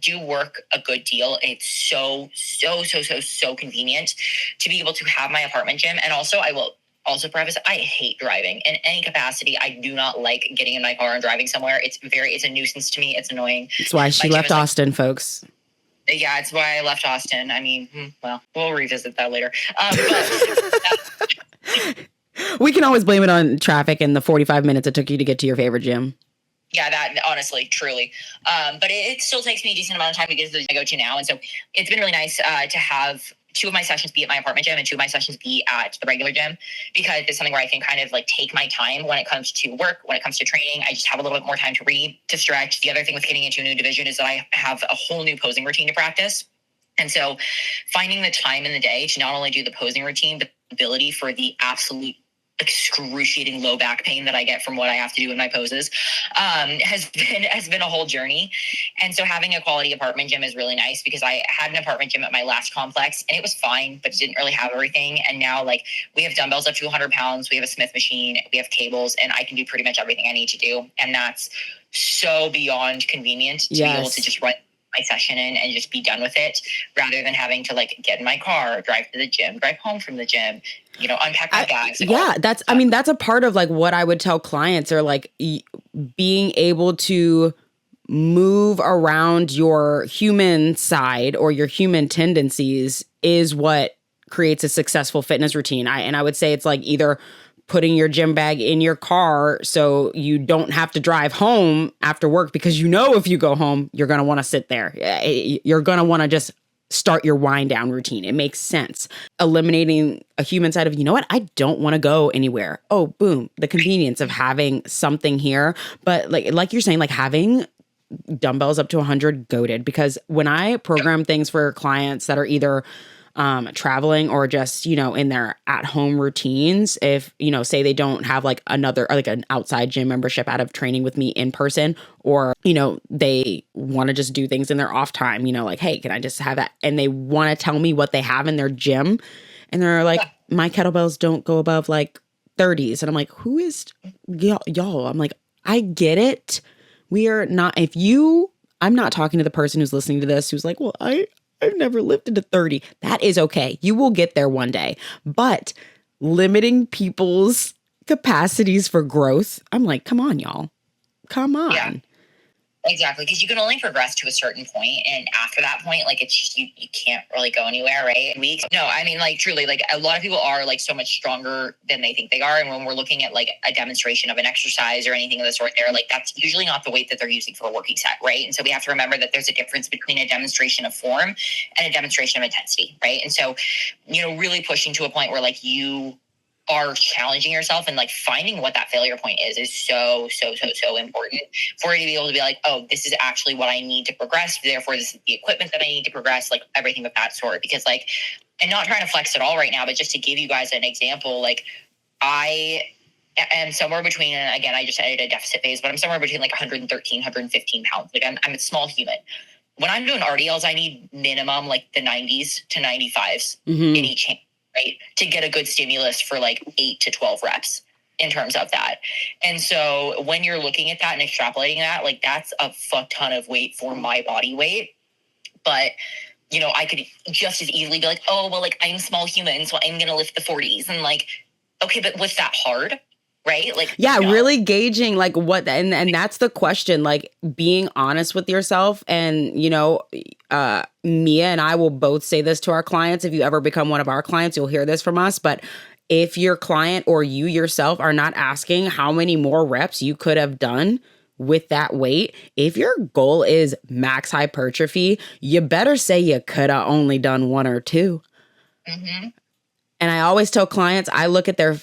do work a good deal. And it's so convenient to be able to have my apartment gym. And also I will also preface, I hate driving in any capacity. I do not like getting in my car and driving somewhere. It's a nuisance to me. It's annoying. That's why she left Austin, folks. Yeah, it's why I left Austin. I mean, well, we'll revisit that later. We can always blame it on traffic and the 45 minutes it took you to get to your favorite gym. Yeah, that honestly, truly. But it still takes me a decent amount of time to get to the gym I go to now. And so it's been really nice to have 2 of my sessions be at my apartment gym and 2 of my sessions be at the regular gym, because it's something where I can kind of like take my time when it comes to work, when it comes to training. I just have a little bit more time to read, to stretch. The other thing with getting into a new division is that I have a whole new posing routine to practice. And so finding the time in the day to not only do the posing routine, but the ability for the absolute excruciating low back pain that I get from what I have to do in my poses has been a whole journey. And so having a quality apartment gym is really nice, because I had an apartment gym at my last complex and it was fine, but it didn't really have everything. And now like we have dumbbells up to 100 pounds, we have a Smith machine, we have cables, and I can do pretty much everything I need to do. And that's so beyond convenient to be able to just run my session in and just be done with it, rather than having to like get in my car, drive to the gym, drive home from the gym, unpack my bags. That's a part of like what I would tell clients, or like being able to move around your human side or your human tendencies is what creates a successful fitness routine. I would say it's like either putting your gym bag in your car so you don't have to drive home after work, because if you go home, you're going to want to sit there. You're going to want to just start your wind down routine. It makes sense. Eliminating a human side of, I don't want to go anywhere. Oh, boom. The convenience of having something here. But like you're saying, like having dumbbells up to 100, goated, because when I program things for clients that are either traveling or just, in their at-home routines, if, say they don't have like another, or like an outside gym membership out of training with me in person, or, they want to just do things in their off time, like, hey, can I just have that? And they want to tell me what they have in their gym. And they're like, my kettlebells don't go above like 30s. And I'm like, who is y'all? I'm like, I get it. We are not, I'm not talking to the person who's listening to this who's like, well, I've never lifted to 30. That is okay. You will get there one day. But limiting people's capacities for growth, I'm like, come on, y'all. Come on. Yeah. Exactly, because you can only progress to a certain point, and after that point, like it's just you can't really go anywhere, right? No, I mean, like truly, like a lot of people are like so much stronger than they think they are, and when we're looking at like a demonstration of an exercise or anything of the sort, there, like that's usually not the weight that they're using for a working set, right? And so we have to remember that there's a difference between a demonstration of form and a demonstration of intensity, right? And so, really pushing to a point where like you are challenging yourself and like finding what that failure point is so important for you to be able to be like, oh, this is actually what I need to progress. Therefore, this is the equipment that I need to progress, like everything of that sort. Because like, and not trying to flex at all right now, but just to give you guys an example, like I am somewhere between, and again, I just added a deficit phase, but I'm somewhere between like 113, 115 pounds. Like I'm a small human. When I'm doing RDLs, I need minimum like the 90s to 95s in each hand, right? To get a good stimulus for like 8 to 12 reps in terms of that. And so when you're looking at that and extrapolating that, like that's a fuck ton of weight for my body weight. But, you know, I could just as easily be like, oh, well, like I'm small human, so I'm going to lift the 40s. And like, okay, but was that hard? Right? Like, yeah, no. Really gauging like what, and that's the question, like being honest with yourself. And, you know, Mia and I will both say this to our clients. If you ever become one of our clients, you'll hear this from us. But if your client or you yourself are not asking how many more reps you could have done with that weight, if your goal is max hypertrophy, you better say you could have only done 1 or 2. Mm-hmm. And I always tell clients, I look at their,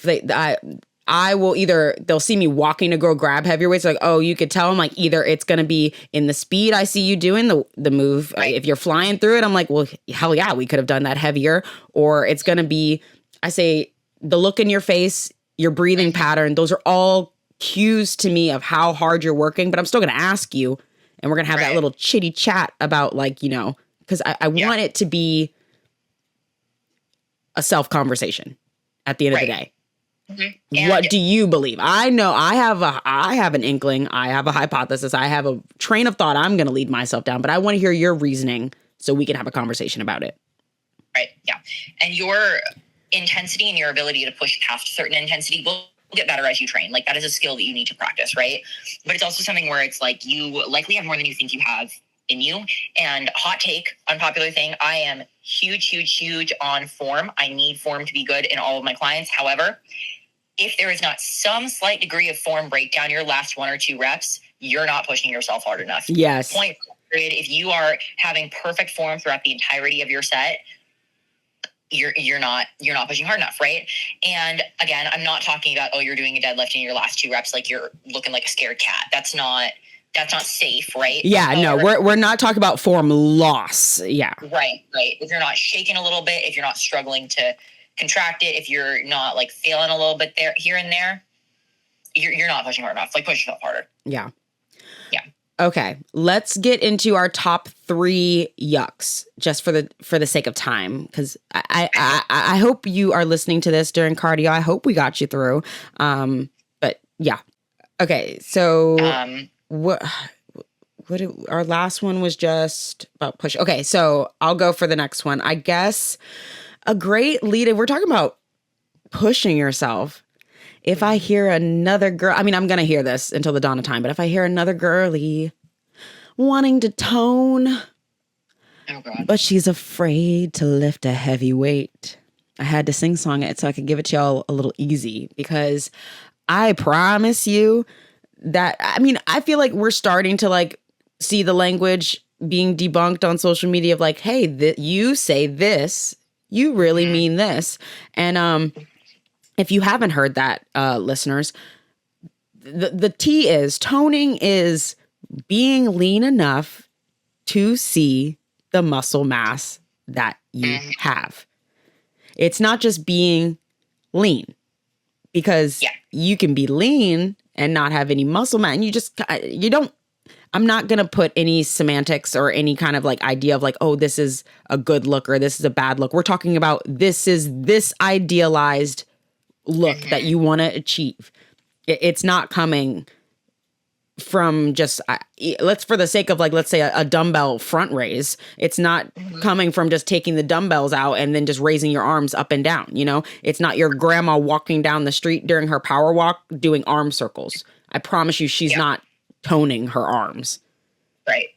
I will either, they'll see me walking to go grab heavier weights. Like, oh, you could tell them like either it's going to be in the speed I see you doing the move. Right. If you're flying through it, I'm like, well, hell yeah, we could have done that heavier. Or it's going to be, I say, the look in your face, your breathing pattern. Those are all cues to me of how hard you're working. But I'm still going to ask you, and we're going to have that little chitty chat about like, you know, because I want it to be a self-conversation at the end of the day. Mm-hmm. What do you believe? I know I have an inkling. I have a hypothesis. I have a train of thought I'm going to lead myself down, but I want to hear your reasoning so we can have a conversation about it. Right. Yeah. And your intensity and your ability to push past certain intensity will get better as you train. Like that is a skill that you need to practice. Right. But it's also something where it's like you likely have more than you think you have in you. And hot take, unpopular thing, I am huge on form. I need form to be good in all of my clients. However, if there is not some slight degree of form breakdown your last 1 or 2 reps, you're not pushing yourself hard enough. Yes. Point period. If you are having perfect form throughout the entirety of your set, you're not pushing hard enough, right? And again, I'm not talking about, oh, you're doing a deadlift in your last 2 reps like you're looking like a scared cat. That's not safe, right? Yeah, no, we're not talking about form loss. Yeah. Right. If you're not shaking a little bit, if you're not struggling to contract it, if you're not like failing a little bit there, here and there, you're not pushing hard enough. Like push yourself harder. Yeah. Yeah. Okay. Let's get into our top 3 yucks just for the sake of time. Cause I hope you are listening to this during cardio. I hope we got you through. But yeah. Okay. So, what our last one was just about push. Okay. So I'll go for the next one. I guess a great lead, if we're talking about pushing yourself, if I hear another girl, I mean, I'm going to hear this until the dawn of time, but if I hear another girly wanting to tone, oh God, but she's afraid to lift a heavy weight, I had to sing song it so I could give it to y'all a little easy, because I promise you that, I mean, I feel like we're starting to like see the language being debunked on social media of like, hey, you say this, you really mean this. And if you haven't heard that, listeners, the T is toning is being lean enough to see the muscle mass that you have. It's not just being lean, because you can be lean and not have any muscle mass. And you don't, I'm not going to put any semantics or any kind of like idea of like, oh, this is a good look or this is a bad look. We're talking about this is this idealized look that you want to achieve. It's not coming from just, let's, for the sake of like, let's say a dumbbell front raise. It's not coming from just taking the dumbbells out and then just raising your arms up and down. You know, it's not your grandma walking down the street during her power walk doing arm circles. I promise you, she's not toning her arms. Right.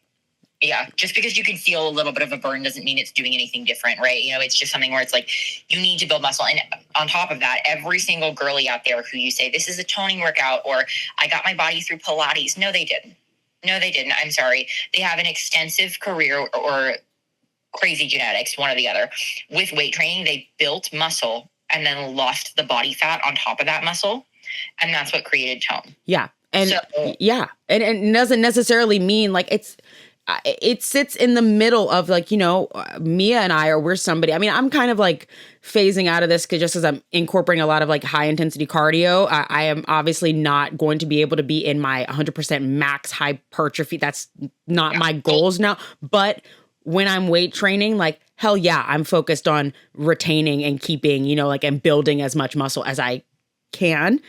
Yeah. Just because you can feel a little bit of a burn doesn't mean it's doing anything different, right? You know, it's just something where it's like, you need to build muscle. And on top of that, every single girly out there who you say, this is a toning workout, or I got my body through Pilates. No, they didn't. I'm sorry. They have an extensive career or crazy genetics, one or the other. With weight training, they built muscle and then lost the body fat on top of that muscle. And that's what created tone. Yeah. And and it doesn't necessarily mean like it sits in the middle of like, Mia and we're somebody. I mean, I'm kind of like phasing out of this just as I'm incorporating a lot of like high intensity cardio. I am obviously not going to be able to be in my 100% max hypertrophy. That's not my goals now. But when I'm weight training, like, hell yeah, I'm focused on retaining and keeping, and building as much muscle as I can.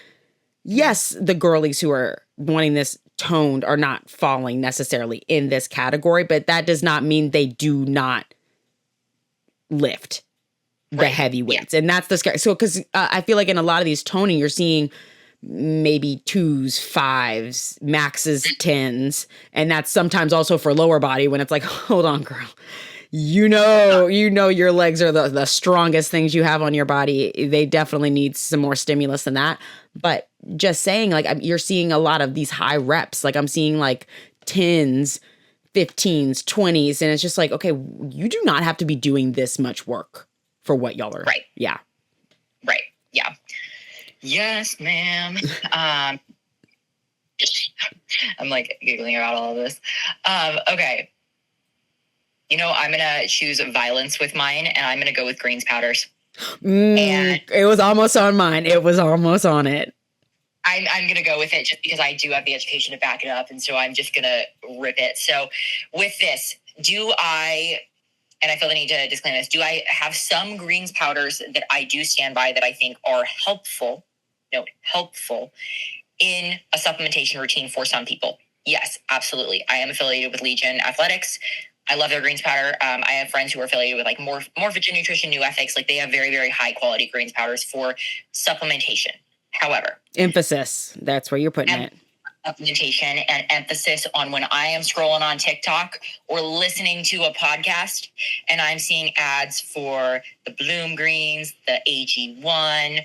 Yes, the girlies who are wanting this toned are not falling necessarily in this category, but that does not mean they do not lift the heavy weights. And that's the scary. So, because I feel like in a lot of these toning, you're seeing maybe 2s, 5s, maxes 10s. And that's sometimes also for lower body when it's like, hold on, girl. Your legs are the strongest things you have on your body. They definitely need some more stimulus than that. But just saying, like, you're seeing a lot of these high reps. Like, I'm seeing like 10s, 15s, 20s. And it's just like, okay, you do not have to be doing this much work for what y'all are. Right. Yeah. Right. Yeah. Yes, ma'am. I'm like giggling about all of this. Okay. I'm going to choose violence with mine, and I'm going to go with greens powders. And it was almost on mine. It was almost on it. I'm going to go with it just because I do have the education to back it up, and so I'm just going to rip it. So with this, and I feel the need to disclaim this, do I have some greens powders that I do stand by that I think are helpful in a supplementation routine for some people? Yes, absolutely. I am affiliated with Legion Athletics. I love their greens powder. I have friends who are affiliated with like Morphogen Nutrition, New Ethics. Like they have very, very high quality greens powders for supplementation. However, emphasis. That's where you're putting it. Supplementation and emphasis on when I am scrolling on TikTok or listening to a podcast and I'm seeing ads for the Bloom Greens, the AG1.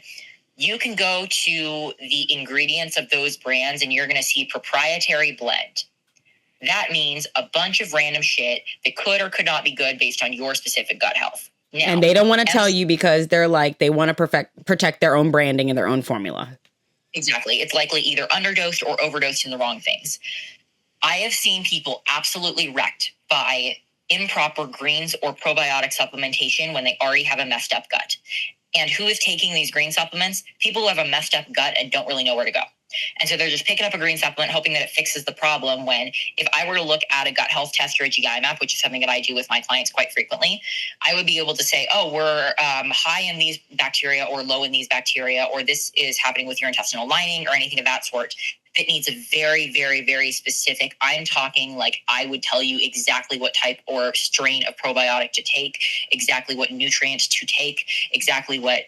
You can go to the ingredients of those brands and you're going to see proprietary blend. That means a bunch of random shit that could or could not be good based on your specific gut health. Now, and they don't want to tell you because they're like, they want to protect their own branding and their own formula. Exactly. It's likely either underdosed or overdosed in the wrong things. I have seen people absolutely wrecked by improper greens or probiotic supplementation when they already have a messed up gut. And who is taking these green supplements? People who have a messed up gut and don't really know where to go. And so they're just picking up a green supplement, hoping that it fixes the problem, when if I were to look at a gut health test or a GI map, which is something that I do with my clients quite frequently, I would be able to say, oh, we're high in these bacteria or low in these bacteria, or this is happening with your intestinal lining or anything of that sort. That needs a very, very, very specific. I'm talking like I would tell you exactly what type or strain of probiotic to take, exactly what nutrients to take, exactly what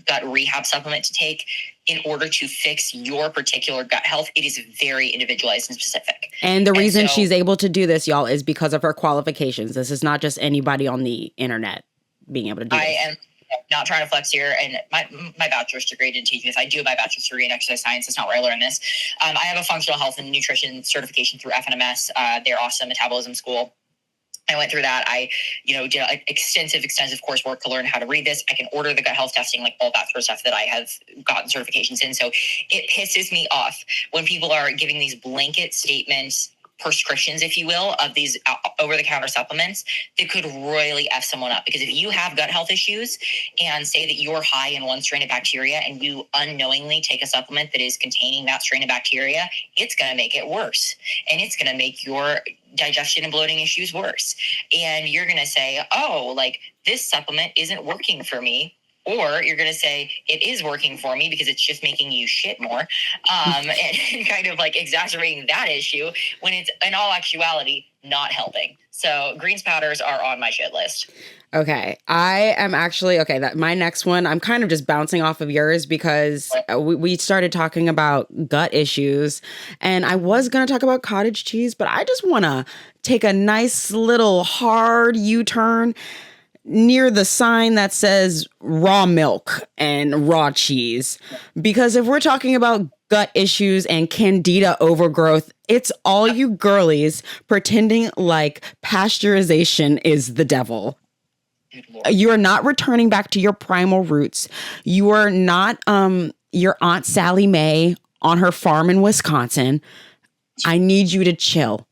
gut rehab supplement to take in order to fix your particular gut health. It is very individualized and specific. And the reason she's able to do this, y'all, is because of her qualifications. This is not just anybody on the internet being able to do this. I am not trying to flex here, and my bachelor's degree didn't teach me this. I do have my bachelor's degree in exercise science. That's not where I learned this. I have a functional health and nutrition certification through FNMS. They're awesome metabolism school. I went through that. I, did extensive coursework to learn how to read this. I can order the gut health testing, like all that sort of stuff that I have gotten certifications in. So it pisses me off when people are giving these blanket statements, prescriptions, if you will, of these over-the-counter supplements that could royally F someone up. Because if you have gut health issues and say that you're high in one strain of bacteria and you unknowingly take a supplement that is containing that strain of bacteria, it's going to make it worse. And it's going to make your digestion and bloating issues worse. And you're going to say, oh, like this supplement isn't working for me. Or you're going to say, it is working for me because it's just making you shit more, and kind of like exacerbating that issue when it's in all actuality not helping. So greens powders are on my shit list. Okay. I am actually, that my next one, I'm kind of just bouncing off of yours because we started talking about gut issues and I was going to talk about cottage cheese, but I just want to take a nice little hard U-turn near the sign that says raw milk and raw cheese. Because if we're talking about gut issues and candida overgrowth, it's all you girlies pretending like pasteurization is the devil. You are not returning back to your primal roots. You are not your Aunt Sally Mae on her farm in Wisconsin. I need you to chill.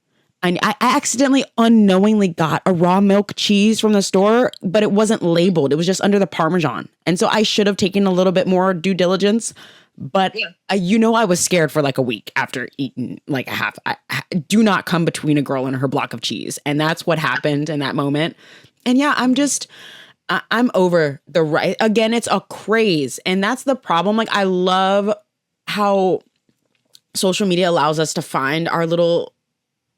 I accidentally unknowingly got a raw milk cheese from the store, but it wasn't labeled. It was just under the Parmesan. And so I should have taken a little bit more due diligence. But I was scared for like a week after eating like a half. Do not come between a girl and her block of cheese. And that's what happened in that moment. And yeah, I'm over the right. Again, it's a craze. And that's the problem. Like, I love how social media allows us to find our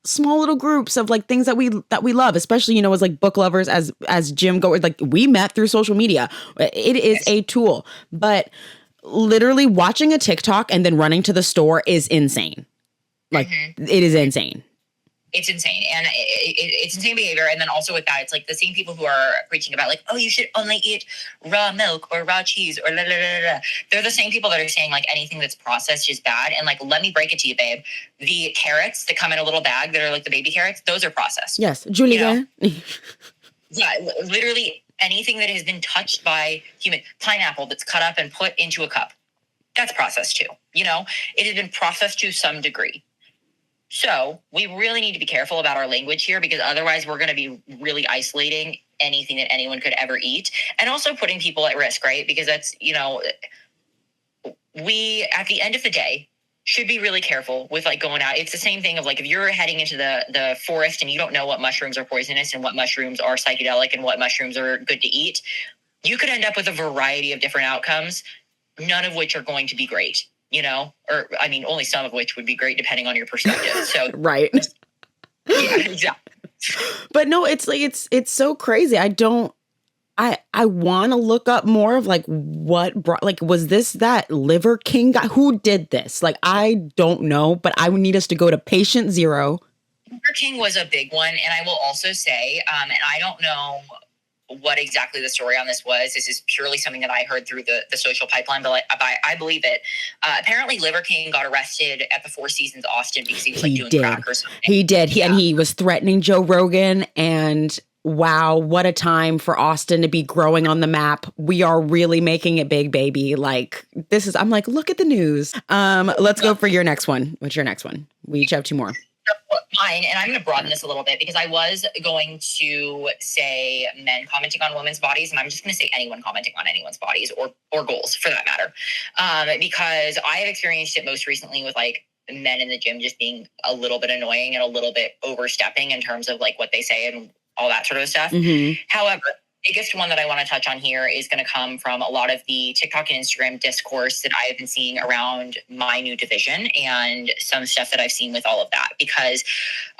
small little groups of like things that we love, especially, as like book lovers, as gym goers. Like, we met through social media. It is a tool, but literally watching a TikTok and then running to the store is insane. Like, it is insane. It's insane. And it's insane behavior. And then also with that, it's like the same people who are preaching about like, oh, you should only eat raw milk or raw cheese or la, la, la, la. They're the same people that are saying like anything that's processed is bad. And like, let me break it to you, babe. The carrots that come in a little bag that are like the baby carrots, those are processed. Yes. Julia. Yeah, literally anything that has been touched by human. Pineapple that's cut up and put into a cup, that's processed too. It has been processed to some degree. So we really need to be careful about our language here, because otherwise we're going to be really isolating anything that anyone could ever eat, and also putting people at risk, right? Because that's, we, at the end of the day, should be really careful with like going out. It's the same thing of like, if you're heading into the forest and you don't know what mushrooms are poisonous and what mushrooms are psychedelic and what mushrooms are good to eat, you could end up with a variety of different outcomes, none of which are going to be great. Or I mean, only some of which would be great depending on your perspective. So right. Yeah, exactly. But no, it's like, it's so crazy. I want to look up more of like what brought, like, was this that Liver King guy? Who did this? Like, I don't know, but I would need us to go to patient zero. Liver King was a big one. And I will also say, and I don't know what exactly the story on this was. This is purely something that I heard through the social pipeline, but I believe it. Apparently Liver King got arrested at the Four Seasons Austin because he was like doing crack or something. He did. And he was threatening Joe Rogan, and wow, what a time for Austin to be growing on the map. We are really making it big, baby. Like, I'm like, look at the news. Let's go for your next one. What's your next one? We each have two more. Mine, and I'm going to broaden this a little bit, because I was going to say men commenting on women's bodies, and I'm just going to say anyone commenting on anyone's bodies or goals for that matter, because I have experienced it most recently with like men in the gym just being a little bit annoying and a little bit overstepping in terms of like what they say and all that sort of stuff. However, biggest one that I want to touch on here is going to come from a lot of the TikTok and Instagram discourse that I have been seeing around my new division and some stuff that I've seen with all of that. Because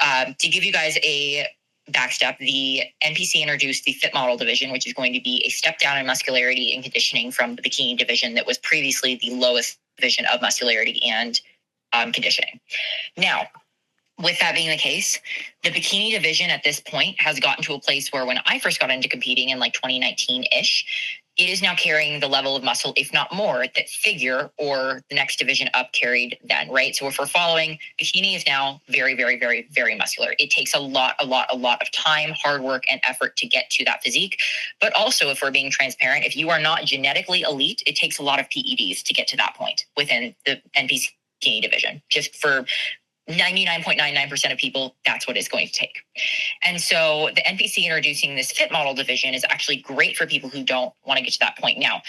to give you guys a backstep, the NPC introduced the Fit Model division, which is going to be a step down in muscularity and conditioning from the bikini division that was previously the lowest division of muscularity and conditioning. Now, with that being the case, the bikini division at this point has gotten to a place where when I first got into competing in like 2019-ish, it is now carrying the level of muscle, if not more, that figure or the next division up carried then, right? So if we're following, bikini is now very, very, very, very muscular. It takes a lot of time, hard work, and effort to get to that physique. But also, if we're being transparent, if you are not genetically elite, it takes a lot of PEDs to get to that point within the NPC bikini division, just for 99.99% of people, that's what it's going to take. And so the NPC introducing this Fit Model division is actually great for people who don't want to get to that point. Now,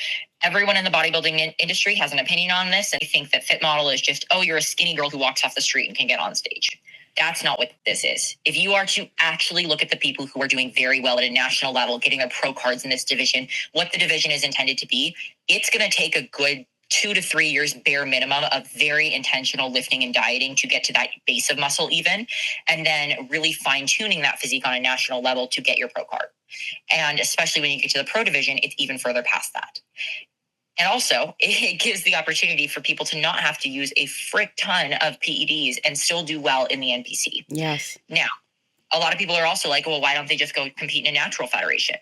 everyone in the bodybuilding industry has an opinion on this, and they think that Fit Model is just, oh, you're a skinny girl who walks off the street and can get on stage. That's not what this is. If you are to actually look at the people who are doing very well at a national level, getting their pro cards in this division, what the division is intended to be, it's going to take a good 2 to 3 years bare minimum of very intentional lifting and dieting to get to that base of muscle even, and then really fine tuning that physique on a national level to get your pro card. And especially when you get to the pro division, it's even further past that. And also, it gives the opportunity for people to not have to use a frick ton of PEDs and still do well in the NPC. Yes. Now, a lot of people are also like, well, why don't they just go compete in a natural federation?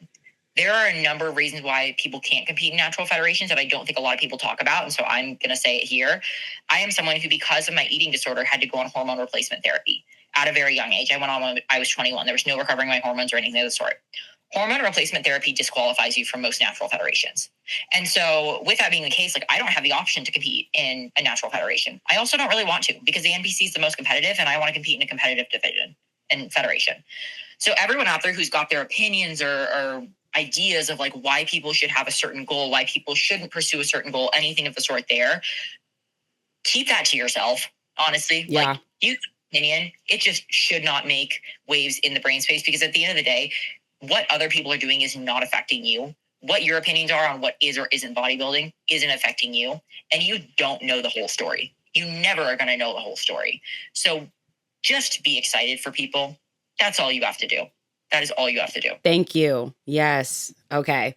There are a number of reasons why people can't compete in natural federations that I don't think a lot of people talk about. And so I'm going to say it here. I am someone who, because of my eating disorder, had to go on hormone replacement therapy at a very young age. I went on when I was 21. There was no recovering my hormones or anything of the sort. Hormone replacement therapy disqualifies you from most natural federations. And so with that being the case, like, I don't have the option to compete in a natural federation. I also don't really want to, because the NPC is the most competitive and I want to compete in a competitive division. and federation. So everyone out there who's got their opinions or ideas of like why people should have a certain goal, why people shouldn't pursue a certain goal, anything of the sort there, keep that to yourself, honestly. Yeah. Like, you opinion, it just should not make waves in the brain space, because at the end of the day, what other people are doing is not affecting you. What your opinions are on what is or isn't bodybuilding isn't affecting you, and you don't know the whole story. You never are going to know the whole story. So just be excited for people. That's all you have to do. That is all you have to do. Thank you. Yes. Okay.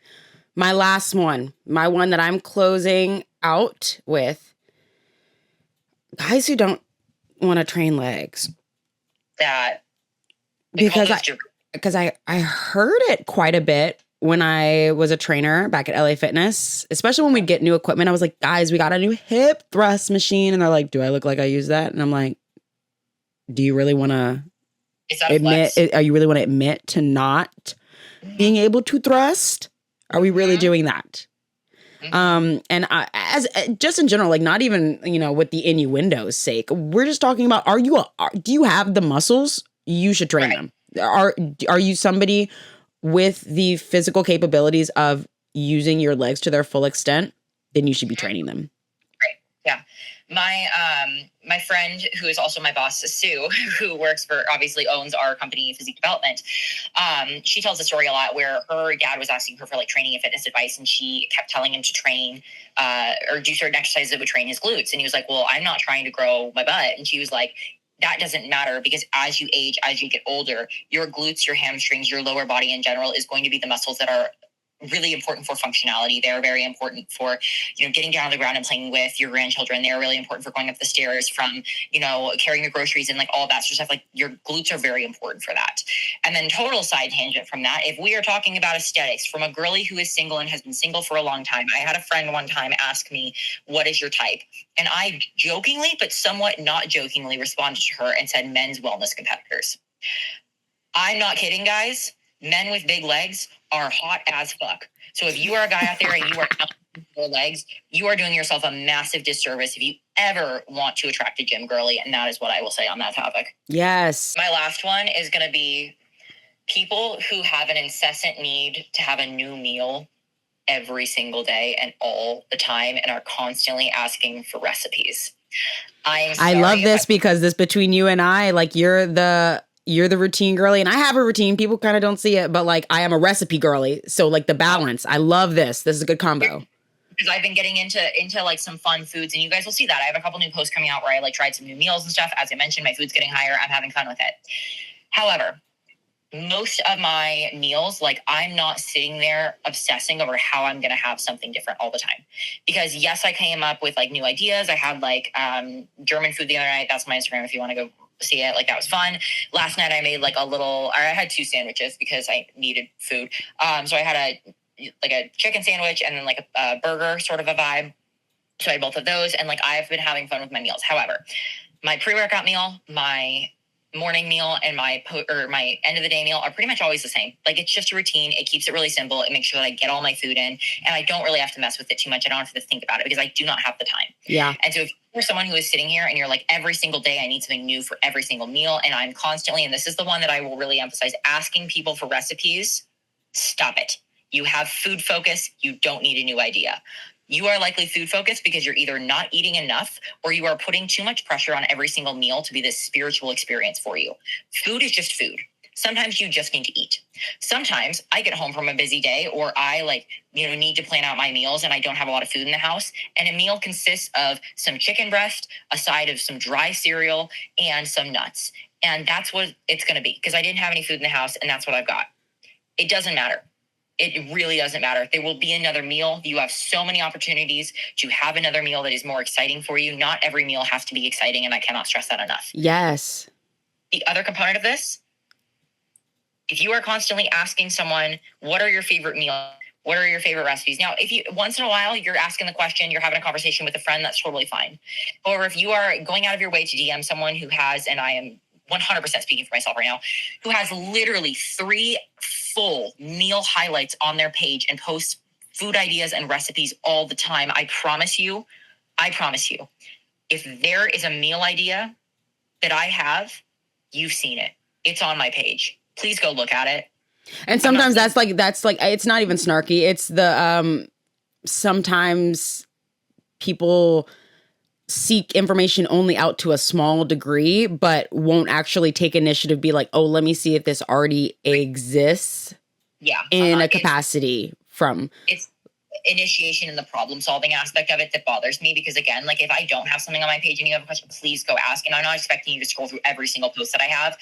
My last one, my one that I'm closing out with, guys who don't want to train legs. That Because I heard it quite a bit when I was a trainer back at LA Fitness, especially when we'd get new equipment. I was like, guys, we got a new hip thrust machine. And they're like, do I look like I use that? And I'm like, do you really want to admit, are you really want to admit to not being able to thrust? Are we really doing that? And as just in general, like not even, with the innuendo's sake, we're just talking about, do you have the muscles? You should train them. Are you somebody with the physical capabilities of using your legs to their full extent? Then you should be training them. Right. Yeah. My friend, who is also my boss, Sue, who obviously owns our company, Physique Development. She tells a story a lot where her dad was asking her for like training and fitness advice, and she kept telling him to train or do certain exercises that would train his glutes. And he was like, well, I'm not trying to grow my butt. And she was like, that doesn't matter, because as you age, as you get older, your glutes, your hamstrings, your lower body in general is going to be the muscles that are really important for functionality. They're very important for, getting down on the ground and playing with your grandchildren. They're really important for going up the stairs, from, carrying your groceries and like all that sort of stuff. Like your glutes are very important for that. And then total side tangent from that, if we are talking about aesthetics from a girly who is single and has been single for a long time, I had a friend one time ask me, what is your type? And I jokingly, but somewhat not jokingly, responded to her and said, men's wellness competitors. I'm not kidding, guys. Men with big legs are hot as fuck. So if you are a guy out there and you are out with legs, you are doing yourself a massive disservice if you ever want to attract a gym girly. And that is what I will say on that topic. Yes. My last one is going to be people who have an incessant need to have a new meal every single day and all the time and are constantly asking for recipes. I love this because this between you and I, like you're the routine girly, and I have a routine. People kind of don't see it, but like I am a recipe girly. So like the balance, I love this. This is a good combo. Because I've been getting into like some fun foods, and you guys will see that. I have a couple new posts coming out where I like tried some new meals and stuff. As I mentioned, my food's getting higher. I'm having fun with it. However, most of my meals, like I'm not sitting there obsessing over how I'm going to have something different all the time. Because yes, I came up with like new ideas. I had like German food the other night. That's my Instagram if you want to go see it. Like that was fun. Last night I made like I had 2 sandwiches because I needed food. So I had a chicken sandwich and then like a burger sort of a vibe. So I had both of those, and like I've been having fun with my meals. However, my pre-workout meal, my morning meal, and my end of the day meal are pretty much always the same. Like it's just a routine. It keeps it really simple. It makes sure that I get all my food in, and I don't really have to mess with it too much. I don't have to think about it because I do not have the time. Yeah. And so if you're someone who is sitting here and you're like, every single day I need something new for every single meal, and I'm constantly, and this is the one that I will really emphasize, asking people for recipes, stop it. You have food focus. You don't need a new idea. You are likely food focused because you're either not eating enough or you are putting too much pressure on every single meal to be this spiritual experience for you. Food is just food. Sometimes you just need to eat. Sometimes I get home from a busy day or I need to plan out my meals and I don't have a lot of food in the house. And a meal consists of some chicken breast, a side of some dry cereal, and some nuts. And that's what it's going to be because I didn't have any food in the house and that's what I've got. It doesn't matter. It really doesn't matter. There will be another meal. You have so many opportunities to have another meal that is more exciting for you. Not every meal has to be exciting, and I cannot stress that enough. Yes. The other component of this, if you are constantly asking someone, what are your favorite meals? What are your favorite recipes? Now, if you once in a while you're asking the question, you're having a conversation with a friend, that's totally fine. However, if you are going out of your way to DM someone who has, and I am 100% speaking for myself right now, who has literally 3 full meal highlights on their page and posts food ideas and recipes all the time, I promise you, if there is a meal idea that I have, you've seen it. It's on my page. Please go look at it. And sometimes that's like, it's not even snarky. It's the, sometimes people seek information only out to a small degree, but won't actually take initiative, be like, oh, let me see if this already exists in a capacity from. It's initiation and the problem solving aspect of it that bothers me, because again, like if I don't have something on my page and you have a question, please go ask. And I'm not expecting you to scroll through every single post that I have,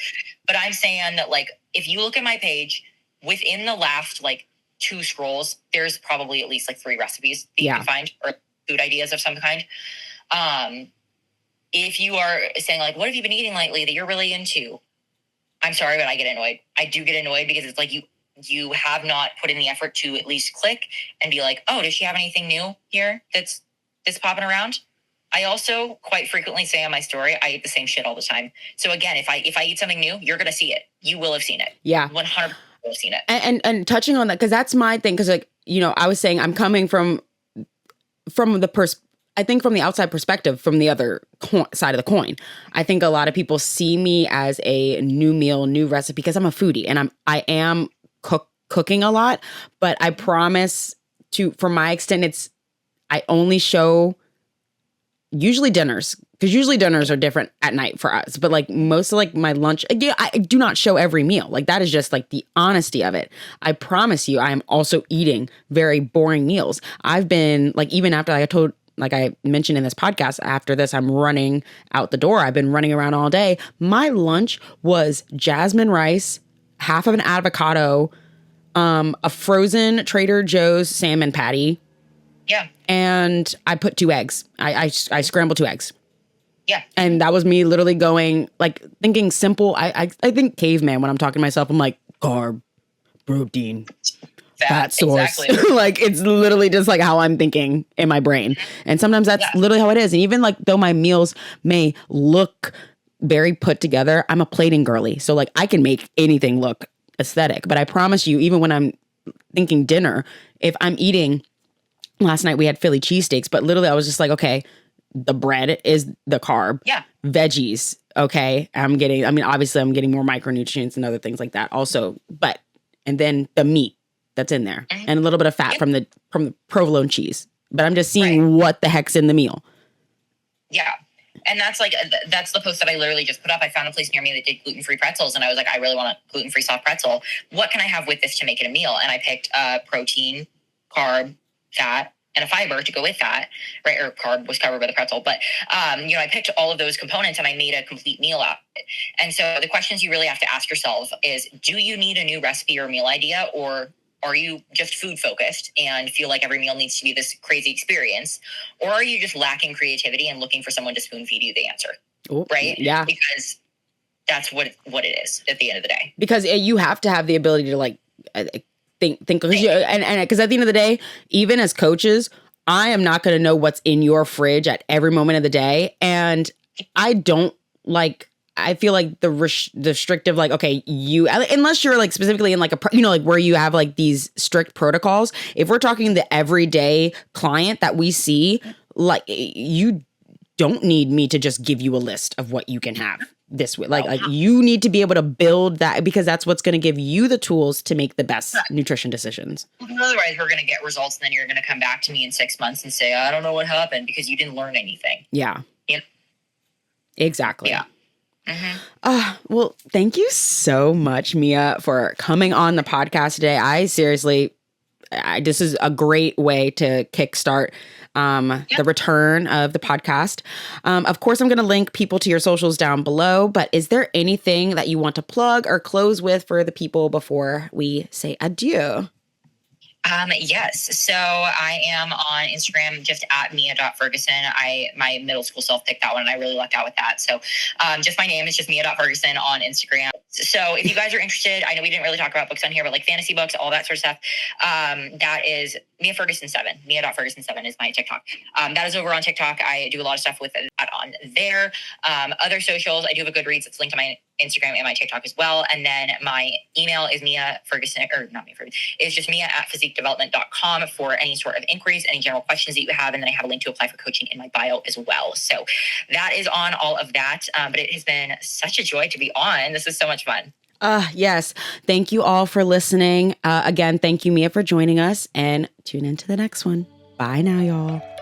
but I'm saying that like, if you look at my page, within the last like 2 scrolls, there's probably at least like 3 recipes that you can find, or food ideas of some kind. If you are saying like, what have you been eating lately that you're really into? I'm sorry, but I get annoyed. I do get annoyed because it's like you have not put in the effort to at least click and be like, oh, does she have anything new here that's popping around? I also quite frequently say on my story, I eat the same shit all the time. So again, if I eat something new, you're going to see it. You will have seen it. Yeah. 100% will have seen it. And touching on that, because that's my thing. Because like, you know, I was saying I'm coming from the I think from the outside perspective, from the other side of the coin. I think a lot of people see me as a new meal, new recipe, because I'm a foodie and I am cooking a lot. But I promise from my extent, I only show usually dinners, because usually dinners are different at night for us. But like most of like my lunch, I do not show every meal. Like that is just like the honesty of it. I promise you, I am also eating very boring meals. I've been like, even after like I mentioned in this podcast, after this, I'm running out the door. I've been running around all day. My lunch was jasmine rice, half of an avocado, a frozen Trader Joe's salmon patty. Yeah. And I put 2 eggs. I scrambled 2 eggs. Yeah. And that was me literally going, like, thinking simple. I think caveman when I'm talking to myself. I'm like, carb, protein, fat source. Exactly. Like, it's literally just like how I'm thinking in my brain. And sometimes that's literally how it is. And even like though my meals may look very put together, I'm a plating girly. So like I can make anything look aesthetic. But I promise you, even when I'm thinking dinner, if I'm eating, last night we had Philly cheesesteaks, but literally I was just like, okay, the bread is the carb. Yeah. Veggies. Okay. Obviously I'm getting more micronutrients and other things like that also, and then the meat that's in there and a little bit of fat from the provolone cheese, but I'm just seeing what the heck's in the meal. Yeah. And that's the post that I literally just put up. I found a place near me that did gluten-free pretzels. And I was like, I really want a gluten-free soft pretzel. What can I have with this to make it a meal? And I picked protein, carb, fat, and a fiber to go with that, right? Or carb was covered by the pretzel. But, I picked all of those components and I made a complete meal out of it. And so the questions you really have to ask yourself is, do you need a new recipe or meal idea? Or are you just food focused and feel like every meal needs to be this crazy experience? Or are you just lacking creativity and looking for someone to spoon feed you the answer? Ooh, right? Yeah. Because that's what it is at the end of the day. Because you have to have the ability to like think because because at the end of the day, even as coaches, I am not going to know what's in your fridge at every moment of the day. And I feel like the restrictive, like, okay, unless you're like specifically in like like where you have like these strict protocols. If we're talking the everyday client that we see, like you don't need me to just give you a list of what you can have this way. Like you need to be able to build that, because that's what's going to give you the tools to make the best nutrition decisions. Otherwise, we're going to get results, and then you're going to come back to me in 6 months and say, I don't know what happened, because you didn't learn anything. Yeah. You know? Exactly. Yeah. Mm-hmm. Well, thank you so much, Mia, for coming on the podcast today. This is a great way to kickstart the return of the podcast. Of course, I'm going to link people to your socials down below, but is there anything that you want to plug or close with for the people before we say adieu? Yes. So I am on Instagram, just at Mia.Ferguson. My middle school self picked that one and I really lucked out with that. So, just my name is just Mia.Ferguson on Instagram. So if you guys are interested, I know we didn't really talk about books on here, but like fantasy books, all that sort of stuff, that is Mia Ferguson 7. Mia.Ferguson 7 is my TikTok. That is over on TikTok. I do a lot of stuff with that on. on there. Other socials, I do have a Goodreads. It's linked to my Instagram and my TikTok as well. And then my email is Mia Ferguson, or not Mia Ferguson, it's just mia@physiquedevelopment.com for any sort of inquiries, any general questions that you have. And then I have a link to apply for coaching in my bio as well. So that is on all of that. But it has been such a joy to be on. This is so much fun. Yes. Thank you all for listening. Again, thank you, Mia, for joining us, and tune into the next one. Bye now, y'all.